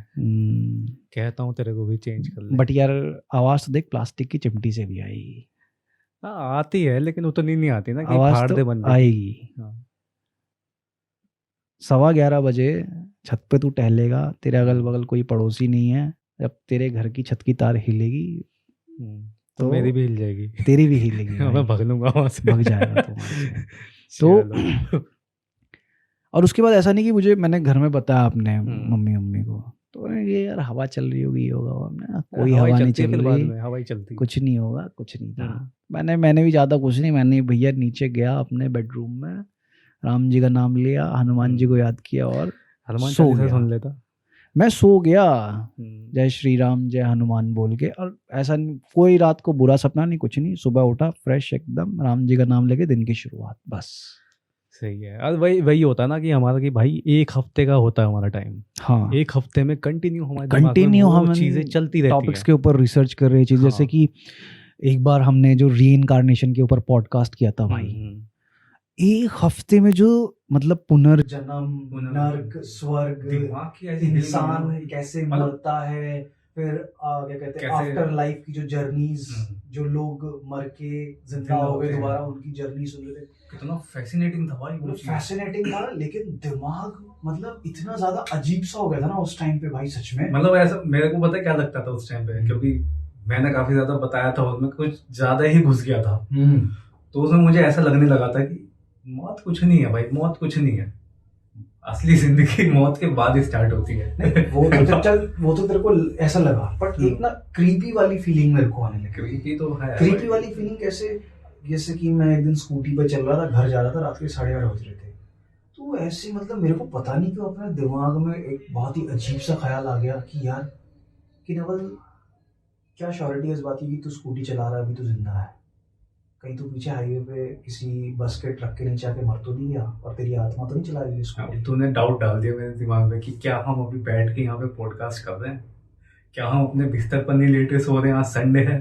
कहता हूँ तेरे को भी चेंज कर ले। बट यार आवाज़ तो देख प्लास्टिक की चिमटी से भी आएगी। हाँ आती है, लेकिन उतनी नहीं आती ना कि आवाज़ फाड़ दे तो बंदे। आएगी। 11:15 बजे छत पे तू टहलेगा, तेरे अगल बगल कोई पड़ोसी नहीं है, जब तेरे घर की छत की तार हिलेगी तो मेरी भी हिल जाएगी, तेरी भी हिलेगी। मैं भाग लूंगा वहां से, भाग जाएगा तो वहाँ से। तो और उसके बाद ऐसा नहीं कि मुझे, मैंने घर में बताया अपने मम्मी को, तो ये यार हवा चल रही होगी, ये होगा, हमने कोई हवा नहीं चल रही, हवा ही चलती, कुछ नहीं होगा, कुछ नहीं था। मैंने भी ज़्यादा कुछ नहीं, मैंने भैया नीचे गया अपने बेडरूम में, राम जी का नाम लिया, हनुमान जी को याद किया और हनुमान सो चालीसा गया। सुन लेता, मैं सो गया, जय श्री राम जय हनुमान बोल के। और ऐसा कोई रात को बुरा सपना नहीं, कुछ नहीं, सुबह उठा फ्रेश एकदम, राम जी का नाम लेके दिन की शुरुआत, बस। सही है। और वही होता है ना कि हमारा, कि भाई 1 हफ्ते का होता है हमारा टाइम। हाँ, 1 हफ्ते में कंटिन्यू हमारे दिमाग में वो चीजें चलती रहती हैं, टॉपिक्स के ऊपर रिसर्च कर रही चीज। जैसे कि एक बार हमने जो रीइंकार्नेशन के ऊपर पॉडकास्ट किया था भाई, एक हफ्ते में जो मतलब पुनर्जन्म, नर्क, स्वर्ग, इंसान कैसे मरता है, फिर क्या कहते हैं आफ्टर लाइफ की जो जर्नीज, जो लोग मर के जिंदा हो गए दोबारा, उनकी जर्नी सुन रहे थे। कितना फैसिनेटिंग था भाई, मतलब फैसिनेटिंग था, लेकिन दिमाग मतलब इतना ज्यादा अजीब सा हो गया था ना उस टाइम पे भाई, सच में। मतलब ऐसा मेरे को पता है क्या लगता था उस टाइम पे, क्योंकि मैंने काफी ज्यादा बताया था, उसमें कुछ ज्यादा ही घुस गया था। तो उसमें मुझे ऐसा लगने लगा था कि मौत कुछ नहीं है भाई, मौत कुछ नहीं है, असली जिंदगी मौत के बाद ही स्टार्ट होती है। वो तो तेरे को ऐसा लगा, बट एक ना क्रीपी वाली फीलिंग मेरे को आने लगी। क्रीपी तो है। क्रीपी वाली फीलिंग कैसे, जैसे कि मैं एक दिन स्कूटी पे चल रहा था, घर जा रहा था, रात के 8:30 बज रहे थे, तो ऐसे मतलब मेरे को पता नहीं क्यों अपने दिमाग में एक बहुत ही अजीब सा ख्याल आ गया कि यार कि नवल, क्या श्योरिटी है इस बात की कि तू स्कूटी चला रहा है, अभी तू जिंदा है, कहीं तो पीछे हाईवे पे किसी बस के ट्रक के नीचे आके मर तो नहीं गया, और तेरी आत्मा तो नहीं चला रही है स्कूटी। तूने डाउट डाल दिया मेरे दिमाग में कि क्या हम अभी बैठ के यहाँ पे पॉडकास्ट कर रहे हैं, क्या हम अपने बिस्तर पर नहीं लेटे सो रहे हैं, आज संडे है।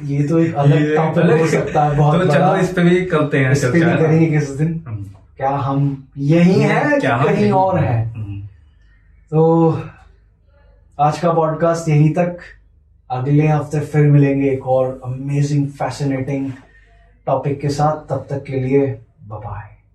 ये तो एक अलग टॉपिक हो सकता है बहुत। तो चलो इस पे भी करते हैं, इस पे भी करेंगे किस दिन। क्या हम यही हैं, क्या कहीं और हैं। तो आज का पॉडकास्ट यहीं तक, अगले हफ्ते फिर मिलेंगे एक और अमेजिंग फैसिनेटिंग टॉपिक के साथ। तब तक के लिए बाय बाय।